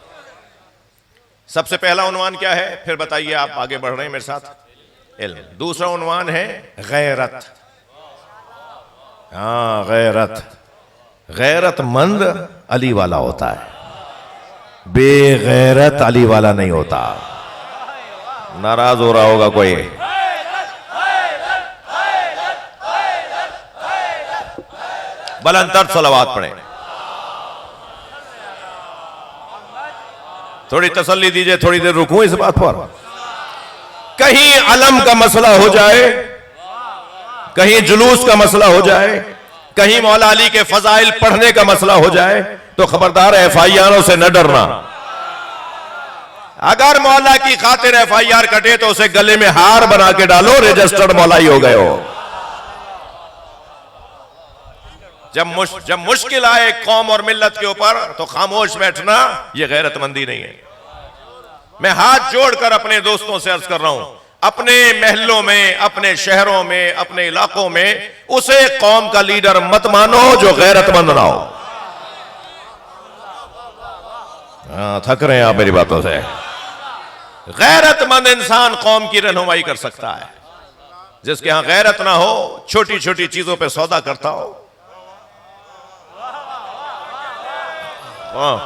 सबसे पहला उन्वान क्या है, फिर बताइए, आप आगे बढ़ रहे हैं मेरे साथ। इल्म। दूसरा उन्वान है गैरत। हाँ, गैरत। गैरतमंद अली वाला होता है, बेगैरत अली वाला नहीं होता। नाराज हो रहा होगा कोई। बुलंद सलावत पढ़े, थोड़ी तसल्ली दीजिए, थोड़ी देर रुकूं इस बात पर। कहीं अलम का मसला हो जाए, कहीं जुलूस का मसला हो जाए, कहीं मौला अली के फजाइल पढ़ने का मसला हो जाए तो खबरदार एफआईआरों से न डरना। अगर मौला की खातिर FIR कटे तो उसे गले में हार बना के डालो, रजिस्टर्ड मौलाई हो गए हो। जब मुश्किल आए कौम और मिल्लत के ऊपर तो खामोश बैठना यह गैरतमंदी नहीं है। मैं हाथ जोड़कर अपने दोस्तों से अर्ज कर रहा हूं, अपने महलों में, अपने शहरों में, अपने इलाकों में उसे कौम का लीडर मत मानो जो गैरतमंद ना हो। थक रहे हैं आप मेरी बातों से। गैरतमंद इंसान कौम की रहनुमाई कर सकता है। जिसके यहां गैरत ना हो, छोटी छोटी चीजों पे सौदा करता हो,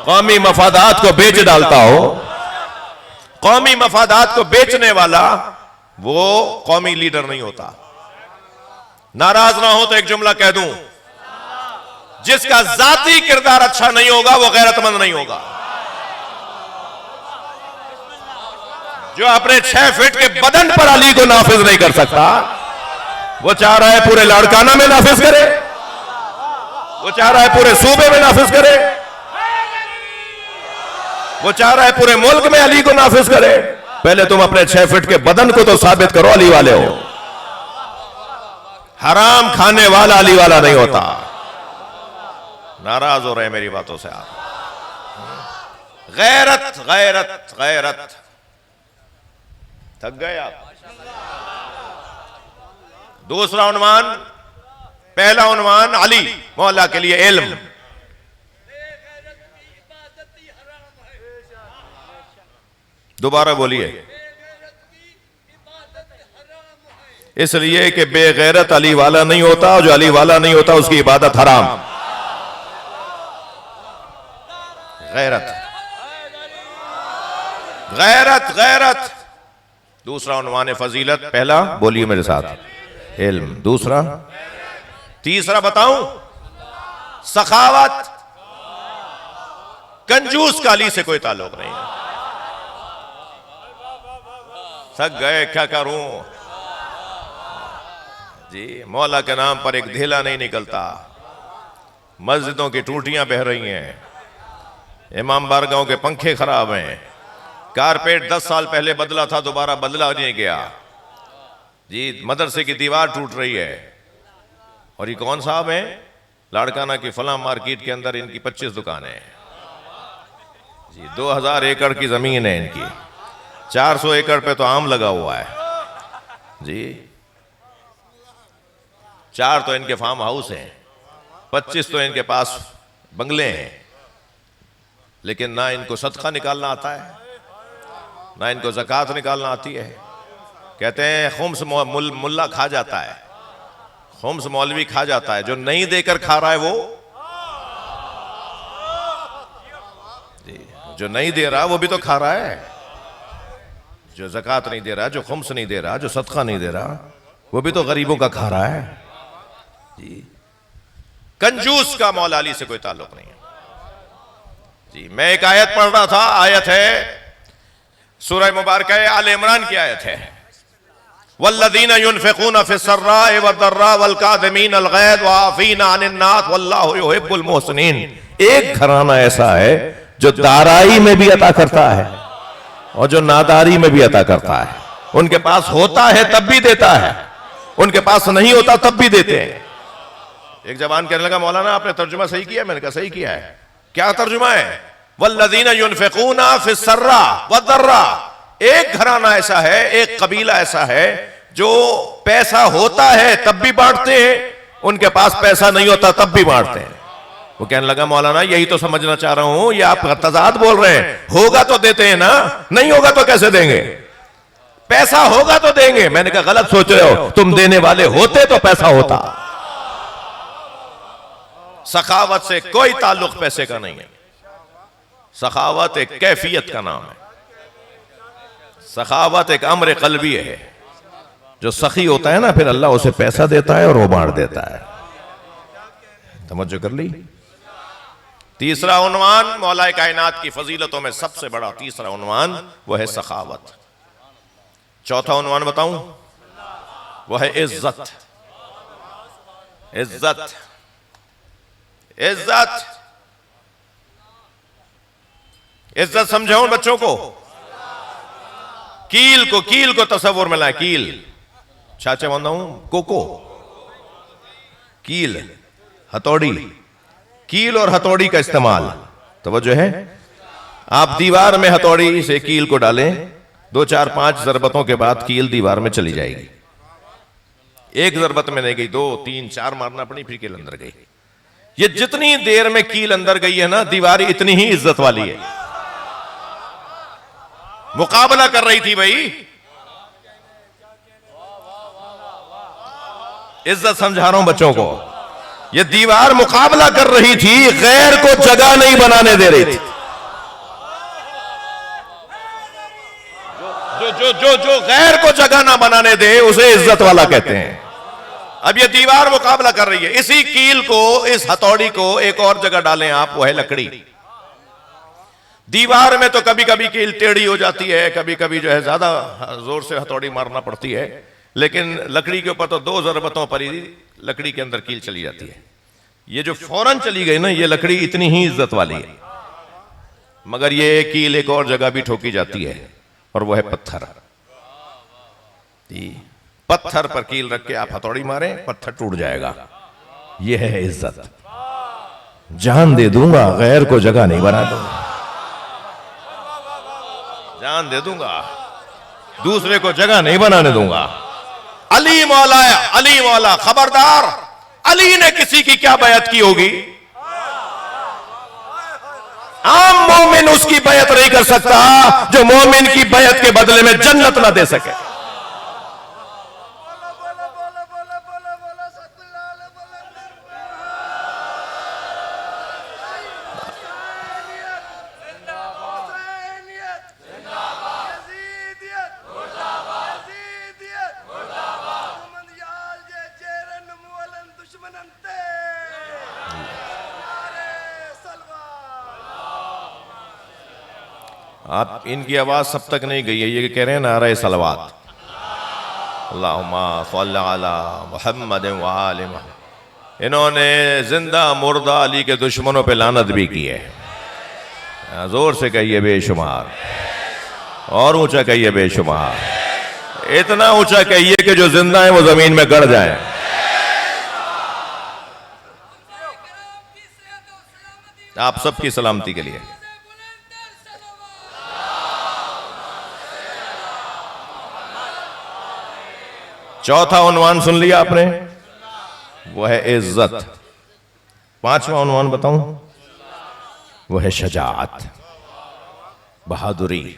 कौमी मफादात को बेच डालता हो। कौमी मफादात को बेचने वाला वो कौमी लीडर नहीं होता। नाराज ना हो तो एक जुमला कह दूं, जिसका जाती किरदार अच्छा नहीं होगा वो गैरतमंद नहीं होगा। जो अपने 6 फीट के बदन पर अली को नाफिज नहीं कर सकता, वो चाह रहा है पूरे लाड़काना में नाफिज करे, वो चाह रहा है पूरे सूबे में नाफिज करे, वो चाह रहा है पूरे मुल्क में अली को नाफिज करे। पहले तुम अपने 6 फीट के बदन को तो साबित करो अली वाले हो। हराम खाने वाला अली वाला नहीं होता। नाराज हो रहे हैं मेरी बातों से आप। गैरत गैरत गैरत, थक गए आप। दूसरा उन्वान, पहला उन्वान अली मौला के लिए इल्म। दोबारा बोलिए। इसलिए कि बेगैरत अली वाला नहीं होता, जो अली वाला नहीं होता उसकी इबादत हराम। गैरत गैरत गैरत। दूसरा उन्वान फजीलत। पहला बोलिए मेरे साथ, इल्म। दूसरा, तीसरा बताऊं, सखावत। कंजूस का अली से कोई ताल्लुक नहीं है। थक गए, क्या करूं जी। मौला के नाम पर एक धेला नहीं निकलता। मस्जिदों की टूटियां बह रही हैं, इमाम बारगाहों के पंखे खराब हैं, कारपेट 10 साल पहले बदला था, दोबारा बदला नहीं गया जी। मदरसे की दीवार टूट रही है। और ये कौन साहब हैं? लाड़काना की फला मार्केट के अंदर इनकी 25 दुकानें हैं जी। 2000 एकड़ की जमीन है इनकी। 400 एकड़ पे तो आम लगा हुआ है जी। 4 तो इनके फार्म हाउस हैं, 25 तो इनके पास बंगले हैं। लेकिन ना इनको सदका निकालना आता है, ना इनको ज़कात निकालना आती है। कहते हैं खुम्स मुल्ला खा जाता है, खुम्स मौलवी खा जाता है। जो नहीं देकर खा रहा है वो जी, जो नहीं दे रहा वो भी तो खा रहा है। जो ज़कात नहीं दे रहा, जो खुम्स नहीं दे रहा, जो सदका नहीं दे रहा, वो भी तो गरीबों का खा रहा है जी। कंजूस का मौला अली से कोई ताल्लुक नहीं है जी। मैं एक आयत पढ़ रहा था, आयत है सूरह मुबारक आल इमरान की आयत है, वल्लज़ीना युनफ़िक़ूना फ़िस्सर्रा'i वद्दर्रा'i वल्काज़िमीना अल-ग़ैज़ वआफ़ीना अनिन-नास वल्लाहु युहिब्बुल मुहसिनीन। एक घराना ऐसा है जो दाराई में भी अता करता है और जो नादारी में भी अता करता है। उनके पास होता है तब भी देता है, उनके पास नहीं होता तब भी देते हैं। एक जवान कहने लगा, मौलाना आपने तर्जुमा सही किया। मैंने कहा सही किया है। क्या तर्जुमा है? वल्लज़ीना युनफ़िक़ूना फ़िस्सर्रा'i वद्दर्रा'i। एक घराना ऐसा है, एक कबीला ऐसा है जो पैसा होता है तब भी बांटते हैं, उनके पास पैसा नहीं होता तब भी बांटते हैं। वो कहने लगा, मौलाना यही तो समझना चाह रहा हूं, ये आप तज़ाद बोल रहे हैं। होगा तो देते हैं ना, नहीं होगा तो कैसे देंगे? पैसा होगा तो देंगे। मैंने कहा गलत सोच रहे हो, तुम देने वाले होते तो पैसा होता। सखावत से कोई ताल्लुक पैसे का नहीं है। सखावत एक कैफियत का नाम है। सखावत एक अम्र क़ल्बी है। जो सखी होता है ना, फिर अल्लाह उसे पैसा देता है और वो बांट देता है। तवज्जो कर ली। तीसरा उन्वान मौला कायनात की फजीलतों में सबसे बड़ा तीसरा उन्वान वह है सखावत। चौथा उन्वान बताऊं, वह है इज्जत। इज्जत इज्जत इज्जत समझाऊं बच्चों को? कील को तस्वुर में लाए। कील छाचे मानता हूं कोको, कील हथौड़ी, कील और हथौड़ी का इस्तेमाल। तवज्जो है, आप दीवार में हथौड़ी से कील को डालें, 2 4 5 जरबतों के बाद कील दीवार में चली जाएगी। एक जरबत में नहीं गई, 2 3 4 मारना पड़ी, फिर कील अंदर गई। ये जितनी देर में कील अंदर गई है ना, दीवार इतनी ही इज्जत वाली है। मुकाबला कर रही थी भाई, इज्जत समझा रहा हूं बच्चों को। ये दीवार मुकाबला कर रही थी, गैर को जगह नहीं बनाने दे रही थी। जो गैर को जगह ना बनाने दे उसे इज्जत वाला कहते हैं। अब ये दीवार मुकाबला कर रही है। इसी कील को, इस हथौड़ी को एक और जगह डालें आप, वो है लकड़ी। दीवार में तो कभी कभी कील टेढ़ी हो जाती है, कभी कभी जो है ज्यादा जोर से हथौड़ी मारना पड़ती है, लेकिन लकड़ी के ऊपर तो 2 जरबतों पर ही लकड़ी के अंदर कील चली जाती है। ये जो फौरन चली गई ना, ये लकड़ी इतनी ही इज्जत वाली है। मगर ये कील एक और जगह भी ठोकी जाती है, और वो है पत्थर। पत्थर पर कील रख के आप हथौड़ी मारें, पत्थर टूट जाएगा। यह है इज्जत। जान दे दूंगा, गैर को जगह नहीं बना दूंगा। जान दे दूंगा, दूसरे को जगह नहीं बनाने दूंगा। अली मौला, अली मौला, खबरदार, अली ने किसी की क्या बैत की होगी? आम मोमिन उसकी बैत नहीं कर सकता जो मोमिन की बैत के बदले में जन्नत ना दे सके। आप इनकी आवाज सब तक नहीं गई है, ये कह रहे हैं नारे सलवात, अल्लाहुम्मा सल्ली अला मुहम्मद व आले मुहम्मद। इन्होंने जिंदा मुर्दा अली के दुश्मनों पे लानत भी की है। जोर से कहिए बेशुमार, और ऊंचा कहिए बेशुमार, इतना ऊंचा कहिए कि जो जिंदा है वो जमीन में गड़ जाए। आप सबकी सलामती के लिए। चौथा उन्वान सुन लिया आपने, वो है इज्जत। 5वां उन्वान बताऊं, वो है शजाअत, बहादुरी,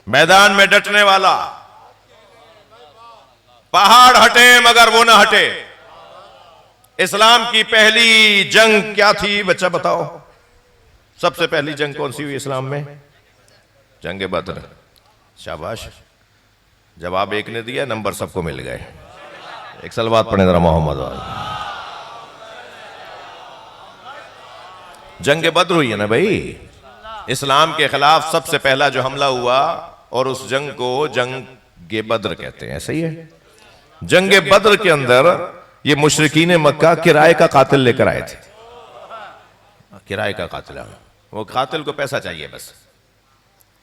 मैदान में डटने वाला। पहाड़ हटे मगर वो ना हटे। इस्लाम की पहली जंग क्या थी बच्चा बताओ? सबसे पहली जंग कौन सी हुई इस्लाम में? जंग बद्र। शाबाश, जवाब एक ने दिया, नंबर सबको मिल गए। एक सलवात पढ़े जरा मोहम्मद वाले। जंग बद्र हुई है ना भाई, इस्लाम के खिलाफ सबसे पहला जो हमला हुआ, और उस जंग को जंग बद्र कहते हैं। सही है। जंग बद्र के अंदर ये मुशरिकीन मक्का किराए का कातिल लेकर आए थे। किराए का कातिल, वो कातिल को पैसा चाहिए बस।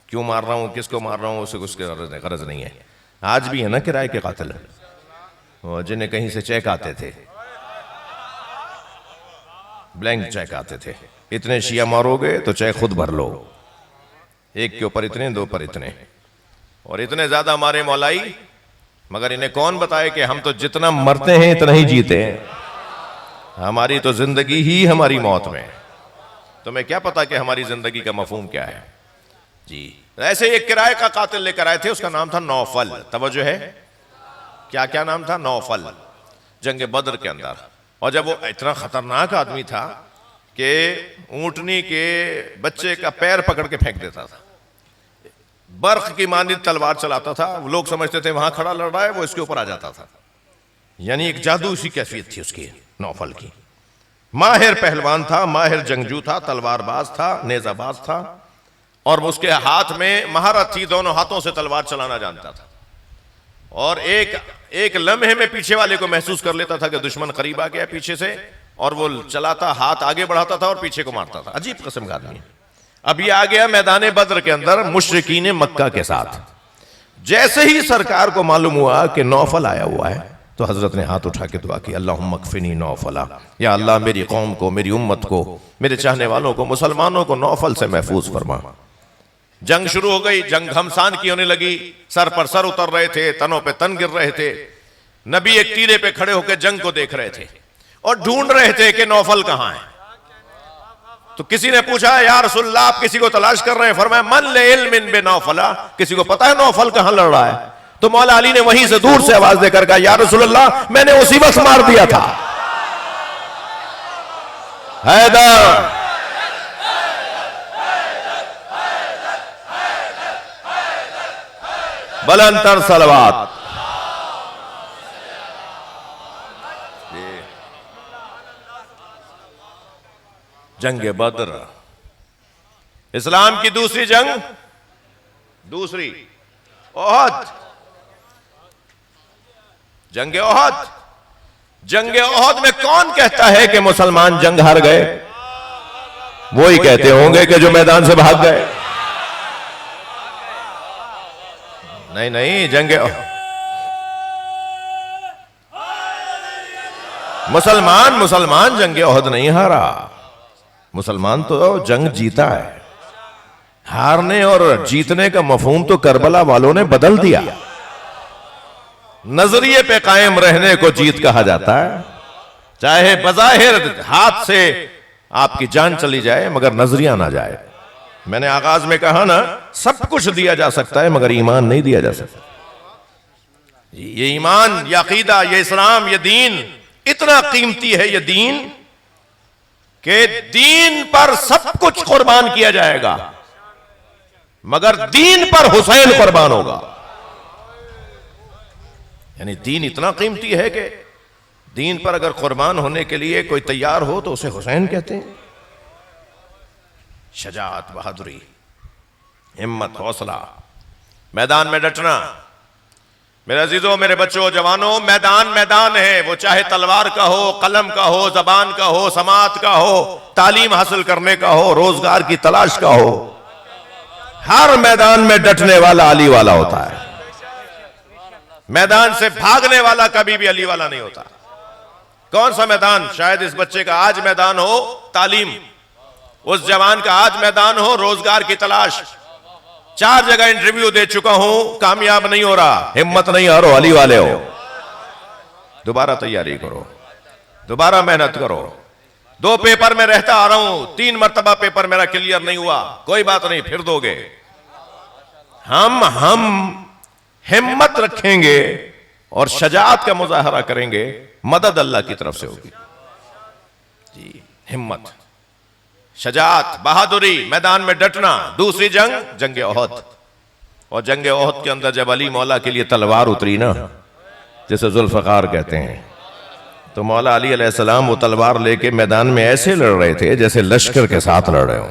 क्यों मार रहा हूं, किसको मार रहा हूं, उसे उसके गरज नहीं है। आज भी है ना किराए के कातिल, जिन्हें कहीं से चेक आते थे, ब्लैंक चेक आते थे। इतने शिया मारोगे तो चेक खुद भर लो, एक के ऊपर इतने, 2 पर इतने, और इतने ज्यादा मारे मौलाई। मगर इन्हें कौन बताए कि हम तो जितना मरते हैं इतना ही जीते हैं। हमारी तो जिंदगी ही हमारी मौत में। तुम्हें क्या पता कि हमारी जिंदगी का मफहूम क्या है जी। ऐसे एक किराए का कातिल लेकर आए थे, उसका नाम था नौफल। तवज्जो है, क्या क्या नाम था? नौफल। जंग बद्र के अंदर। और जब वो इतना खतरनाक आदमी था कि ऊंटनी के बच्चे का पैर पकड़ के फेंक देता था, बर्फ की मांदी तलवार चलाता था। लोग समझते थे वहां खड़ा लड़ रहा है, वो इसके ऊपर आ जाता था। यानी एक जादू सी कैफियत थी उसकी, नौफल की। माहिर पहलवान था, माहिर जंगजू था, तलवारबाज था, नेजाबाज था, और उसके हाथ में महारत थी, दोनों हाथों से तलवार चलाना जानता था। और एक लम्हे में पीछे वाले को महसूस कर लेता था कि दुश्मन करीब आ गया पीछे से, और वो चलाता, हाथ आगे बढ़ाता था और पीछे को मारता था। अजीब किस्म का आदमी। अब ये आ गया मैदान बद्र के अंदर मुशरिकीन मक्का के साथ। जैसे ही सरकार को मालूम हुआ कि नौफल आया हुआ है तो हजरत ने हाथ उठा के दुआ की, अल्लाहुम्मा कफिनी नौफला, या अल्लाह मेरी कौम को, मेरी उम्मत को, मेरे चाहने वालों को, मुसलमानों को नौफल से महफूज फरमा। जंग शुरू हो गई, जंग घमसान की होने लगी, सर पर सर उतर रहे थे, तनों पे तन गिर रहे थे। नबी एक टीले पे खड़े होकर जंग को देख रहे थे और ढूंढ रहे थे कि नौफल कहां है। तो किसी ने पूछा, या रसूलल्लाह आप किसी को तलाश कर रहे हैं? फरमाया, मन ले इल्मिन बे नौफला, किसी को पता है नौफल कहां लड़ रहा है? तो मौला अली ने वहीं से दूर से आवाज देकर कहा, या रसूलल्लाह मैंने उसी वक्त मार दिया था। हैदर बुलंदतर सलवात। जंग बद्र इस्लाम की दूसरी जंग, दूसरी ओहद, जंग ओहद। जंग ओहद में कौन कहता है कि मुसलमान जंग हार गए? वो ही कहते होंगे कि जो मैदान से भाग गए। नहीं नहीं, मुसलमान जंग ओहद नहीं हारा। मुसलमान तो जंग जीता है। हारने और जीतने का मफहूम तो करबला वालों ने बदल दिया। नजरिए पे कायम रहने को जीत कहा जाता है। चाहे बज़ाहिर हाथ से आपकी जान चली जाए मगर नजरिया ना जाए। मैंने आगाज में कहा ना, सब कुछ दिया जा सकता है मगर ईमान नहीं दिया जा सकता। ये ईमान, ये अकीदा, ये इस्लाम, ये दीन इतना कीमती है। ये दीन कि दीन पर सब कुछ कुर्बान किया जाएगा मगर दीन पर हुसैन कुर्बान होगा। यानी दीन इतना कीमती है कि दीन पर अगर कुर्बान होने के लिए कोई तैयार हो तो उसे हुसैन कहते हैं। शजाअत, बहादुरी, हिम्मत, हौसला, मैदान में डटना। मेरे अजीजों, मेरे बच्चों, जवानों, मैदान मैदान है। वो चाहे तलवार का हो, कलम का हो, जबान का हो, समात का हो, तालीम हासिल करने का हो, रोजगार की तलाश का हो, हर मैदान में डटने वाला अली वाला होता है। मैदान से भागने वाला कभी भी अली वाला नहीं होता। कौन सा मैदान? शायद इस बच्चे का आज मैदान हो तालीम, उस जवान का आज मैदान हो रोजगार की तलाश। 4 जगह इंटरव्यू दे चुका हूं, कामयाब नहीं हो रहा। हिम्मत नहीं हारो, अली वाले हो। दोबारा तैयारी करो, दोबारा मेहनत करो। 2 पेपर में रहता आ रहा हूं, 3 मरतबा पेपर मेरा क्लियर नहीं हुआ, कोई बात नहीं, फिर दोगे। हम हिम्मत रखेंगे और शजाअत का मुजाहरा करेंगे, मदद अल्लाह की तरफ से होगी। जी, हिम्मत, शजाअत, बहादुरी, मैदान में डटना। दूसरी जंग, जंग ओहद। और जंग ओहद के अंदर जब अली मौला के लिए तलवार उतरी ना, जिसे जुल्फकार कहते हैं, तो मौला अली अलैहिस्सलाम वो तलवार लेके मैदान में ऐसे लड़ रहे थे जैसे लश्कर के साथ लड़ रहे हो।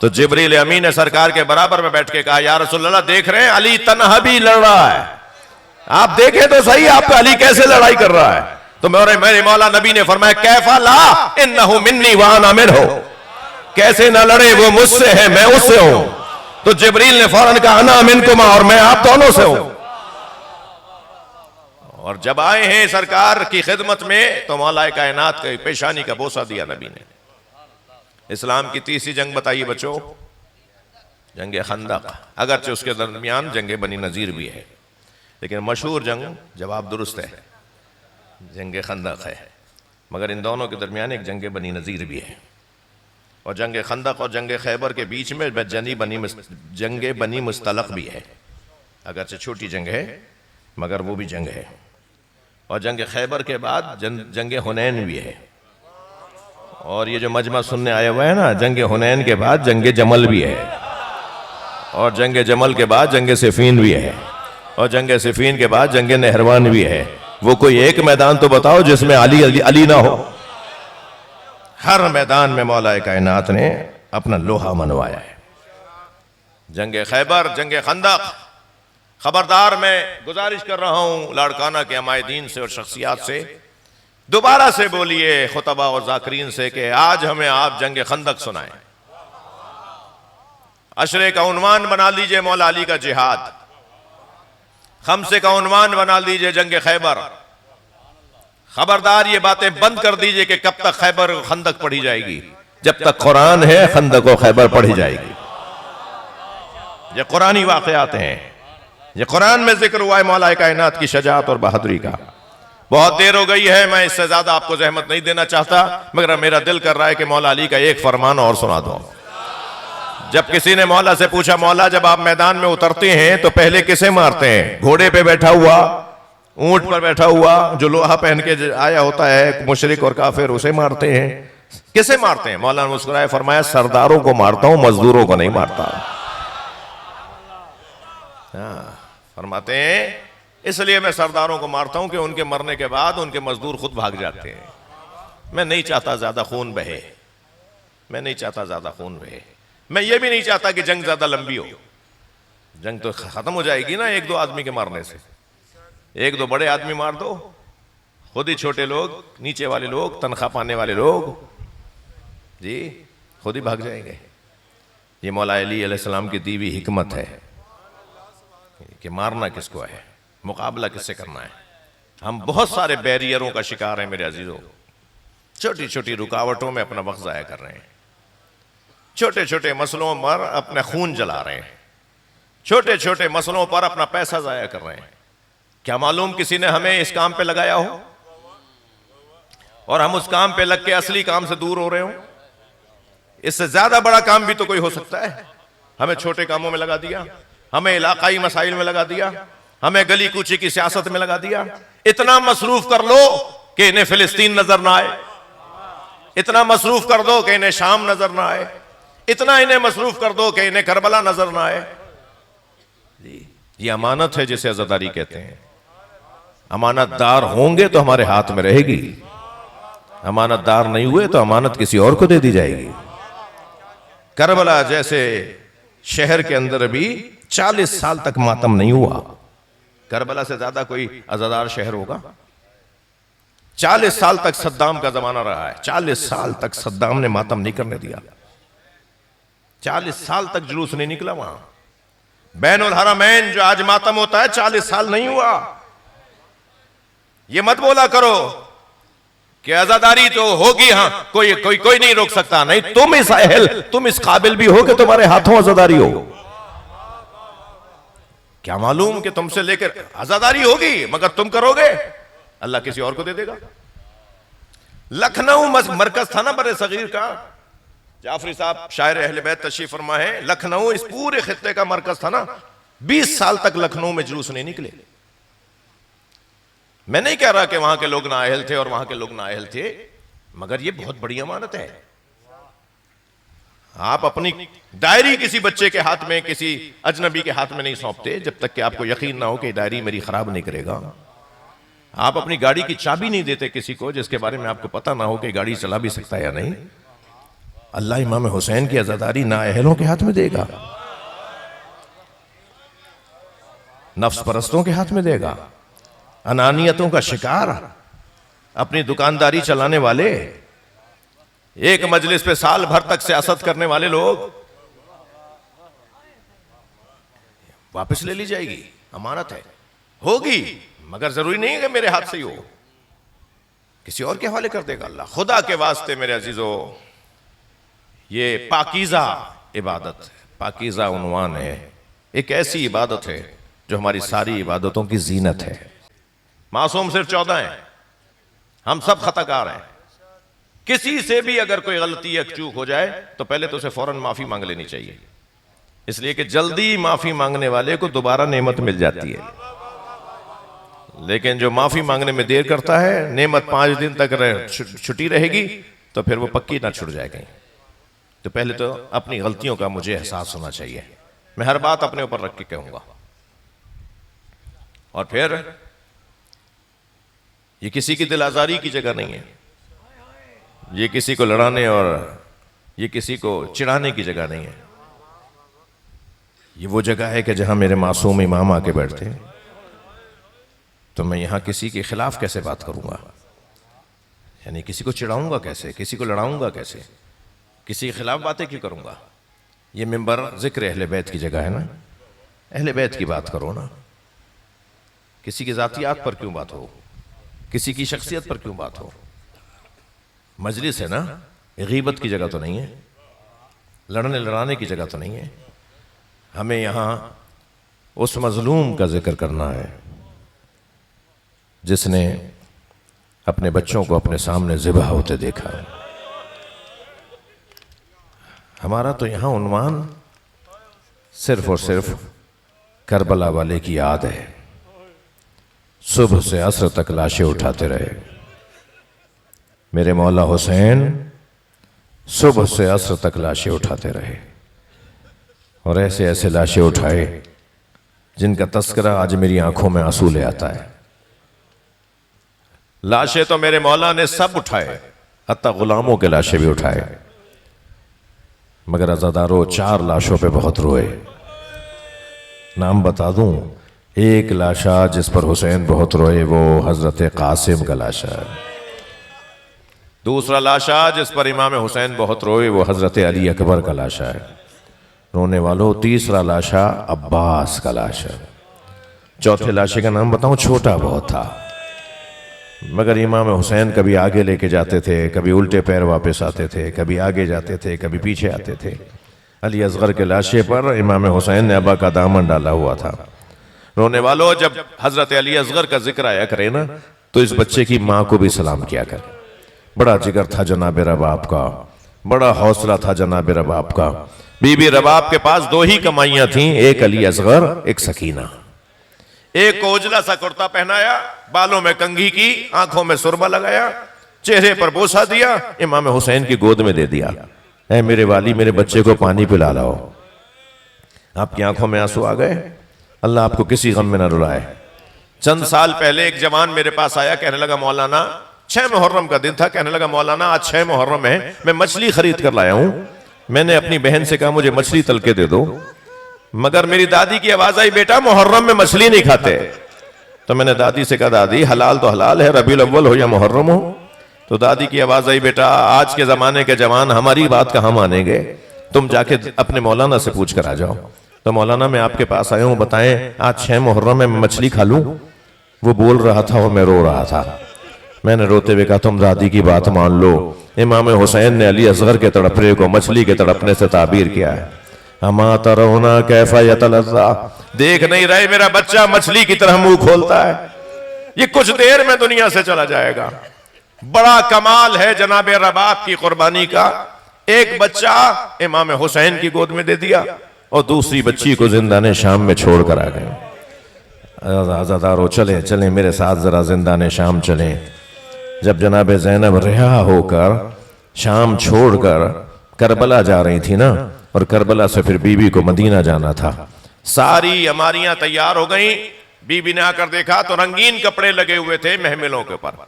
तो जिब्रील अमीन ने सरकार के बराबर में बैठ के कहा, या रसूलल्लाह देख रहे हैं अली तन्हा भी लड़ रहा है, आप देखें तो सही आपका अली कैसे लड़ाई कर रहा है। तो मेरे मौला नबी ने फरमाया, कैफा ला इन्नहु मिन्नी व अना मिन्हु, कैसे ना लड़े, वो मुझसे है मैं उससे हूं। तो जिब्रील ने फौरन कहा, अना मिनकुमा, और मैं आप दोनों से हूं। और जब आए हैं सरकार की खिदमत में तो मौला कायनात की पेशानी का बोसा दिया नबी ने। इस्लाम की तीसरी जंग बताइए बच्चों, जंग खंदक। अगरचे उसके दरमियान जंग बनी नजीर भी है, लेकिन मशहूर जंग, जवाब दुरुस्त है, जंग खंदक है। मगर इन दोनों के दरमियान एक जंग बनी नजीर भी है। और जंग खंदक और जंग खैबर के बीच में जंग बनी मुस्तलक भी है। अगरचे छोटी जंग है मगर वो भी जंग है। और जंग खैबर के बाद जंग हुनैन भी है। और ये जो मजमा सुनने आया हुआ है ना, जंग हुनैन के बाद जंग जमल भी है। और जंग जमल के बाद जंग सिफीन भी है। और जंग सिफीन के बाद जंग नहरवान भी है। वो कोई एक मैदान तो बताओ जिसमें अली अली, अली ना हो। हर मैदान में मौला कायनात ने अपना लोहा मनवाया है। जंग खैबर, जंग खंदक। खबरदार, मैं गुजारिश कर रहा हूं लाड़काना के अमायदीन से और शख्सियात से, दोबारा से बोलिए खुतबा और जाकरीन से कि आज हमें आप जंग खंदक सुनाएं। अशरे का उन्वान बना लीजिए मौला अली का जिहाद। खमसे का उन्वान बना लीजिए जंग खैबर। खबरदार ये बातें बंद कर दीजिए कि कब तक खैबर खंदक पढ़ी जाएगी। जब तक कुरान है खंदक व खैबर पढ़ी जाएगी। ये कुरानी वाकयात हैं, ये कुरान में जिक्र हुआ है मौला कायनात की शजाअत और बहादुरी का। बहुत देर हो गई है, मैं इससे ज्यादा आपको जहमत नहीं देना चाहता, मगर मेरा दिल कर रहा है कि मौला अली का एक फरमान और सुना दूं। जब किसी ने मौला से पूछा, मौला जब आप मैदान में उतरते हैं तो पहले किसे मारते हैं? घोड़े पे बैठा हुआ, ऊंट पर बैठा हुआ, जो लोहा पहन के आया होता है मुशरिक और काफिर, उसे मारते हैं? किसे मारते हैं? मौला ने मुस्कुराए फरमाया, सरदारों को मारता हूं, मजदूरों को नहीं मारता। फरमाते हैं इसलिए मैं सरदारों को मारता हूं कि उनके मरने के बाद उनके मजदूर खुद भाग जाते हैं। मैं नहीं चाहता ज्यादा खून बहे, मैं नहीं चाहता ज्यादा खून बहे। मैं ये भी नहीं चाहता कि जंग ज्यादा लंबी हो। जंग तो खत्म हो जाएगी ना एक दो आदमी के मारने से। एक दो बड़े आदमी मार दो, खुद ही छोटे लोग, नीचे वाले लोग, तनख्वाह पाने वाले लोग जी खुद ही भाग जाएंगे। ये मौला अली अलैहिस्सलाम की दी हुई हिकमत है कि मारना किसको है, मुकाबला किससे करना है। हम बहुत सारे बैरियरों का शिकार हैं मेरे अजीजों। छोटी छोटी रुकावटों में अपना वक्त जाया कर रहे हैं, छोटे छोटे मसलों पर अपना खून जला रहे हैं, छोटे छोटे मसलों पर अपना पैसा जाया कर रहे हैं। क्या मालूम किसी ने हमें इस काम पे लगाया हो और हम उस काम पे लग के असली काम से दूर हो रहे हो। इससे ज्यादा बड़ा काम भी तो कोई हो सकता है। हमें छोटे कामों में लगा दिया, हमें इलाकाई मसाइल में लगा दिया, हमें गली कूची की सियासत में लगा दिया। इतना मसरूफ कर लो कि इन्हें फिलिस्तीन नजर ना आए, इतना मसरूफ कर दो कि इन्हें शाम नजर ना आए, इतना इन्हें मसरूफ कर दो कि इन्हें करबला नजर ना आए। ये अमानत है जिसे अज़ादारी कहते हैं। अमानतदार होंगे तो हमारे हाथ में रहेगी, अमानतदार नहीं हुए तो अमानत किसी और को दे दी जाएगी। करबला जैसे शहर के अंदर भी 40 साल तक मातम नहीं हुआ। करबला से ज्यादा कोई अज़ादार शहर होगा? 40 साल तक सद्दाम का जमाना रहा है, 40 साल तक सद्दाम ने मातम नहीं करने दिया, 40 साल तक जुलूस नहीं निकला वहां। बैनुल हरमैन जो आज मातम होता है 40 साल नहीं हुआ। ये मत बोला करो कि आजादारी तो होगी, हां कोई कोई कोई नहीं रोक सकता। नहीं, तुम इस अहल, तुम इस काबिल भी हो कि तुम्हारे हाथों आजादारी हो। क्या मालूम कि तुमसे लेकर आजादारी होगी मगर तुम करोगे, अल्लाह किसी और को दे देगा। लखनऊ मरकज था ना बड़े सगीर का। जाफरी साहब शायर अहले बैत तशरीफ फरमा है, लखनऊ इस पूरे खित्ते का मरकज था ना। 20 साल तक लखनऊ में जुलूस नहीं निकले। मैं नहीं कह रहा कि वहां के लोग नाअहल थे और वहां के लोग नाअहल थे, मगर यह बहुत बड़ी अमानत है। आप अपनी डायरी किसी बच्चे के हाथ में, किसी अजनबी के हाथ में नहीं सौंपते जब तक कि आपको यकीन ना हो कि डायरी मेरी खराब नहीं करेगा। आप अपनी गाड़ी की चाबी नहीं देते किसी को जिसके बारे में आपको पता ना हो कि गाड़ी चला भी सकता है या नहीं। अल्लाह इमाम हुसैन की आजादारी नाअहलों के हाथ में देगा, नफ्स परस्तों के हाथ में देगा, अनानियतों का शिकार, अपनी दुकानदारी चलाने वाले, एक मजलिस पे साल भर तक सियासत करने वाले लोग, वापस ले ली जाएगी। अमानत है, होगी, मगर जरूरी नहीं है कि मेरे हाथ से ही हो, किसी और के हवाले कर देगा अल्लाह। खुदा के वास्ते मेरे अजीजों, ये पाकीज़ा इबादत है, पाकीज़ा उन्वान है। एक ऐसी इबादत है जो हमारी सारी इबादतों की जीनत है। मासूम सिर्फ 14 हैं, हम सब खताकार हैं। किसी से भी अगर कोई गलती या चूक हो जाए तो पहले तो उसे फौरन माफी मांग लेनी चाहिए, इसलिए कि जल्दी माफी मांगने वाले को दोबारा नेमत मिल जाती है। लेकिन जो माफी मांगने में देर करता है, नेमत 5 दिन तक छुट्टी रहेगी तो फिर वो पक्की ना छुट जाएगी। तो पहले तो अपनी गलतियों का मुझे एहसास होना चाहिए। मैं हर बात अपने ऊपर रख के कहूंगा। और फिर ये किसी की दिल आजारी की जगह नहीं है, ये किसी को लड़ाने और ये किसी को चिढ़ाने की जगह नहीं है। ये वो जगह है कि जहां मेरे मासूम इमाम आके बैठते हैं, तो मैं यहां किसी के खिलाफ कैसे बात करूंगा, यानी किसी को चिढ़ाऊंगा कैसे, किसी को लड़ाऊंगा कैसे, किसी के खिलाफ बातें क्यों करूंगा। ये मिंबर जिक्र अहले बैत की जगह है ना, अहले बैत की बात करो ना। किसी की ज़ातियात पर क्यों बात हो, किसी की शख्सियत पर क्यों बात हो। मजलिस है ना, गीबत की जगह तो नहीं है, लड़ने लड़ाने की जगह तो नहीं है। हमें यहां उस मजलूम का जिक्र करना है जिसने अपने बच्चों को अपने सामने ज़िबह होते देखा। हमारा तो यहां उन्वान सिर्फ और सिर्फ करबला वाले की याद है। सुबह से असर तक लाशें उठाते रहे मेरे मौला हुसैन, सुबह से असर तक लाशें उठाते रहे और ऐसे ऐसे लाशें उठाए जिनका तस्करा आज मेरी आंखों में आंसू ले आता है। लाशें तो मेरे मौला ने सब उठाए, हत्ता गुलामों के लाशें भी उठाए, मगर अज़ादारों 4 लाशों पे बहुत रोए। नाम बता दूं, एक लाशा जिस पर हुसैन बहुत रोए वो हजरत कासिम का लाशा है। दूसरा लाशा जिस पर इमाम हुसैन बहुत रोए वो हजरत अली अकबर का लाशा है। रोने वालों, तीसरा लाशा अब्बास का लाशा। चौथे लाशे का नाम बताऊं, छोटा बहुत था, मगर इमाम हुसैन कभी आगे लेके जाते थे, कभी उल्टे पैर वापस आते थे, कभी आगे जाते थे, कभी पीछे आते थे। अली असगर के लाशे पर इमाम हुसैन ने अबा का दामन डाला हुआ था। रोने वालों, जब हजरत अली असगर का जिक्र आया करे ना तो इस बच्चे की माँ को भी सलाम किया करे। बड़ा जिगर था जनाब रबाब का, बड़ा हौसला था जनाब रबाब का। बीबी रबाब के पास 2 ही कमाइयां थीं, एक अली असगर, एक सकीना। एक को उजला सा कुर्ता पहनाया, बालों में कंघी की, आंखों में सुरमा लगाया, चेहरे पर बोसा दिया, इमाम हुसैन की गोद में दे दिया। ऐ मेरे वाली, मेरे बच्चे को पानी पिला लाओ। आपकी आंखों में आंसू आ गए, अल्लाह आपको किसी गम में न रुलाए। चंद साल पहले एक जवान मेरे पास आया, कहने लगा मौलाना, 6 मुहर्रम का दिन था, कहने लगा मौलाना आज 6 मुहर्रम है, मैं मछली खरीद कर लाया हूं। मैंने अपनी बहन से कहा मुझे मछली तल के दे दो, मगर मेरी दादी की आवाज आई, बेटा मुहर्रम में मछली नहीं खाते। तो मैंने दादी से कहा दादी हलाल तो हलाल है, रबीउल अव्वल हो या मुहर्रम हो। तो दादी की आवाज आई, बेटा आज के जमाने के जवान हमारी बात कहाँ मानेंगे, तुम जाके अपने मौलाना से पूछ कर आ जाओ। तो मौलाना मैं आपके पास आया हूँ, बताएं आज 6 मुहर्रम में मछली खा लूं। वो बोल रहा था और मैं रो रहा था। मैंने रोते हुए कहा तुम दादी की बात मान लो। इमाम हुसैन ने अली असगर के तड़पने को मछली के तड़पने से ताबीर किया है। अमा तरोना कैफा यतलज़्ज़ा, देख नहीं रहे मेरा बच्चा मछली की तरह मुंह खोलता है, ये कुछ देर में दुनिया से चला जाएगा। बड़ा कमाल है जनाब रबाब की कुर्बानी का। एक बच्चा इमाम हुसैन की गोद में दे दिया और दूसरी बच्ची को जिंदाने शाम में छोड़ कर आ गए। आज़ादारों चले चले मेरे साथ जरा जिंदाने शाम चले। जब जनाब ज़ैनब रिहा होकर शाम छोड़कर करबला जा रही थी ना, और करबला से फिर बीबी को मदीना जाना था, सारी अमारियां तैयार हो गई। बीबी ने आकर देखा तो रंगीन कपड़े लगे हुए थे महमिलों के ऊपर।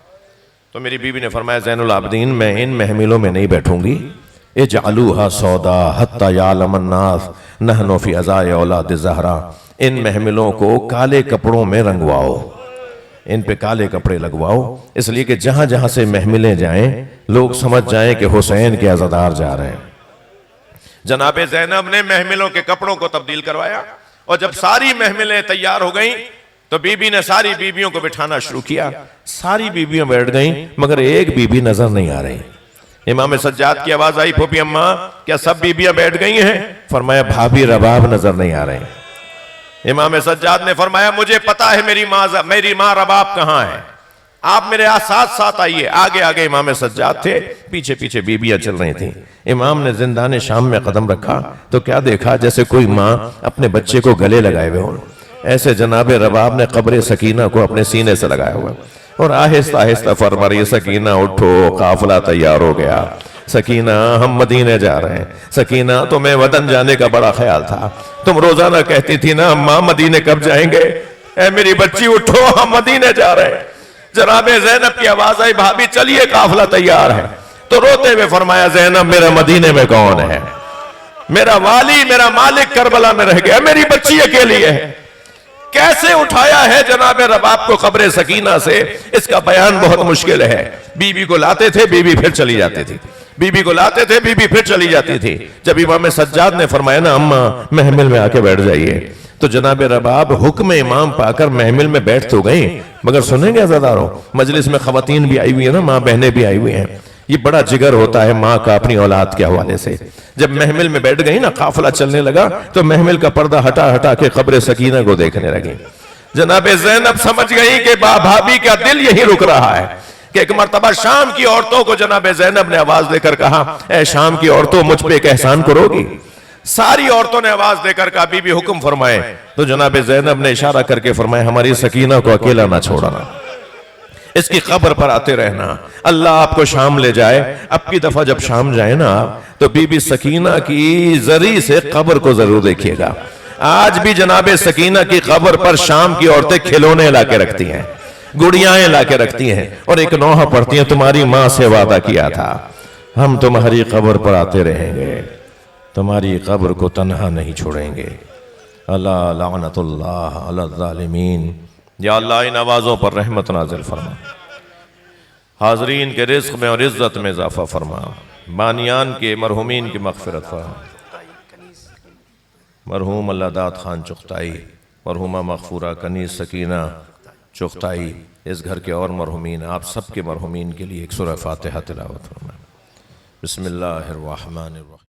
तो मेरी बीबी ने फरमाया ज़ैनुल आबिदीन मैं इन महमिलों में नहीं बैठूंगी, इजअलूहा सौदा हत्ता यालमन नास नहनु फी अज़ाए औलाद ज़हरा, इन महमिलों को काले कपड़ों में रंगवाओ, इन पे काले कपड़े लगवाओ, इसलिए कि जहां जहां से महमिलें जाएं लोग समझ जाएं कि हुसैन के अज़ादार जा रहे हैं। जनाबे ज़ैनब ने महमिलों के कपड़ों को तब्दील करवाया और जब सारी महमिलें तैयार हो गईं तो बीबी ने सारी बीबियों को बिठाना शुरू किया। सारी बीबियां बैठ गईं मगर एक बीबी नजर नहीं आ रही। इमाम सज्जाद की आवाज आई, फूफी अम्मा क्या सब बीबियां बैठ गई हैं? फरमाया भाभी रबाब नजर नहीं आ रही। इमाम सज्जाद ने फरमाया मुझे पता है मेरी माँ रबाब कहाँ है, आप मेरे साथ साथ आइए। आगे आगे इमाम सज्जाद थे, पीछे पीछे बीबियां चल रही थी। इमाम ने जिंदाने शाम में कदम रखा तो क्या देखा, जैसे कोई माँ अपने बच्चे को गले लगाए हुए हो, ऐसे जनाबे रबाब ने कब्र सकीना को अपने सीने से लगाया हुआ और आहिस्ता आहिस्ता फरमा रही, सकीना उठो काफिला तैयार हो गया, सकीना हम मदीने जा रहे हैं, सकीना तुम्हें वतन जाने का बड़ा ख्याल था, तुम रोजाना कहती थी ना माँ मदीने कब जाएंगे, ऐ मेरी बच्ची उठो हम मदीने जा रहे हैं। जनाबे ज़ैनब की आवाज आई, भाभी चलिए काफिला तैयार है। तो रोते हुए फरमाया ज़ैनब मेरा मदीने में कौन है, मेरा वाली मेरा मालिक करबला में रह गया, मेरी बच्ची अकेली है। कैसे उठाया है जनाबे रबाब को कब्र सकीना से, इसका बयान बहुत मुश्किल है। बीबी को लाते थे, बीबी फिर चली जाती थी, बीबी को लाते थे, बीबी फिर चली जाती थी। जब इमाम सज्जाद ने फरमाया ना अम्मा महमिल में आके बैठ जाइए, तो जनाब रबाब हुक्म इमाम पाकर महमिल में बैठ तो गई, मगर सुनेंगे अज़ादारों, मजलिस में खवातीन भी आई हुई है ना, माँ बहनें भी आई हुई हैं। ये बड़ा जिगर होता है माँ का अपनी औलाद के हवाले से। जब महमिल में बैठ गई ना, काफिला चलने लगा, तो महमिल का पर्दा हटा हटा के कब्र सकीना को देखने लगी। जनाब ज़ैनब समझ गई कि भाभी का दिल यही रुक रहा है कि एक मर्तबा शाम की औरतों को जनाब ज़ैनब ने आवाज देकर कहा, ए शाम की औरतों, मुझ पे एक एहसान करोगी? सारी औरतों ने आवाज देकर कहा, बीबी हुक्म फरमाए। तो जनाब ज़ैनब ने इशारा करके फरमाया, हमारी सकीना को अकेला ना छोड़ना, इसकी कब्र पर आते रहना, अल्लाह आपको शाम ले जाए। अब की दफा जब शाम जाए ना, तो बीबी सकीना की जरी से कब्र को जरूर देखिएगा। आज भी जनाबे सकीना की कब्र पर शाम की औरतें खिलौने ला के रखती हैं, गुड़ियाएं ला के रखती हैं, और एक नौहा पढ़ती हैं, तुम्हारी माँ से वादा किया था हम तुम्हारी कब्र पर आते रहेंगे, तुम्हारी कब्र को तन्हा नहीं छोड़ेंगे। अल्लाह लानतुल्लाह अला ज़ालिमीन। या अल्लाह इन आवाज़ों पर रहमत नाज़िल फरमा, हाज़रीन के रिज़्क़ में और इज़्ज़त में इज़ाफ़ा फरमा, बानियान के मरहूमीन की मग़फ़िरत फरमा। मरहूम अल्लाह दाद खान चुग़ताई, मरहूमा मग़फ़ूरा कनीज़ सकीना चुग़ताई, इस घर के और मरहूमीन, आप सब के मरहूमीन के लिए एक सूरह फ़ातिहा तिलावत फरमा। बिस्मिल्लाहिर्रहमानिर्रहीम।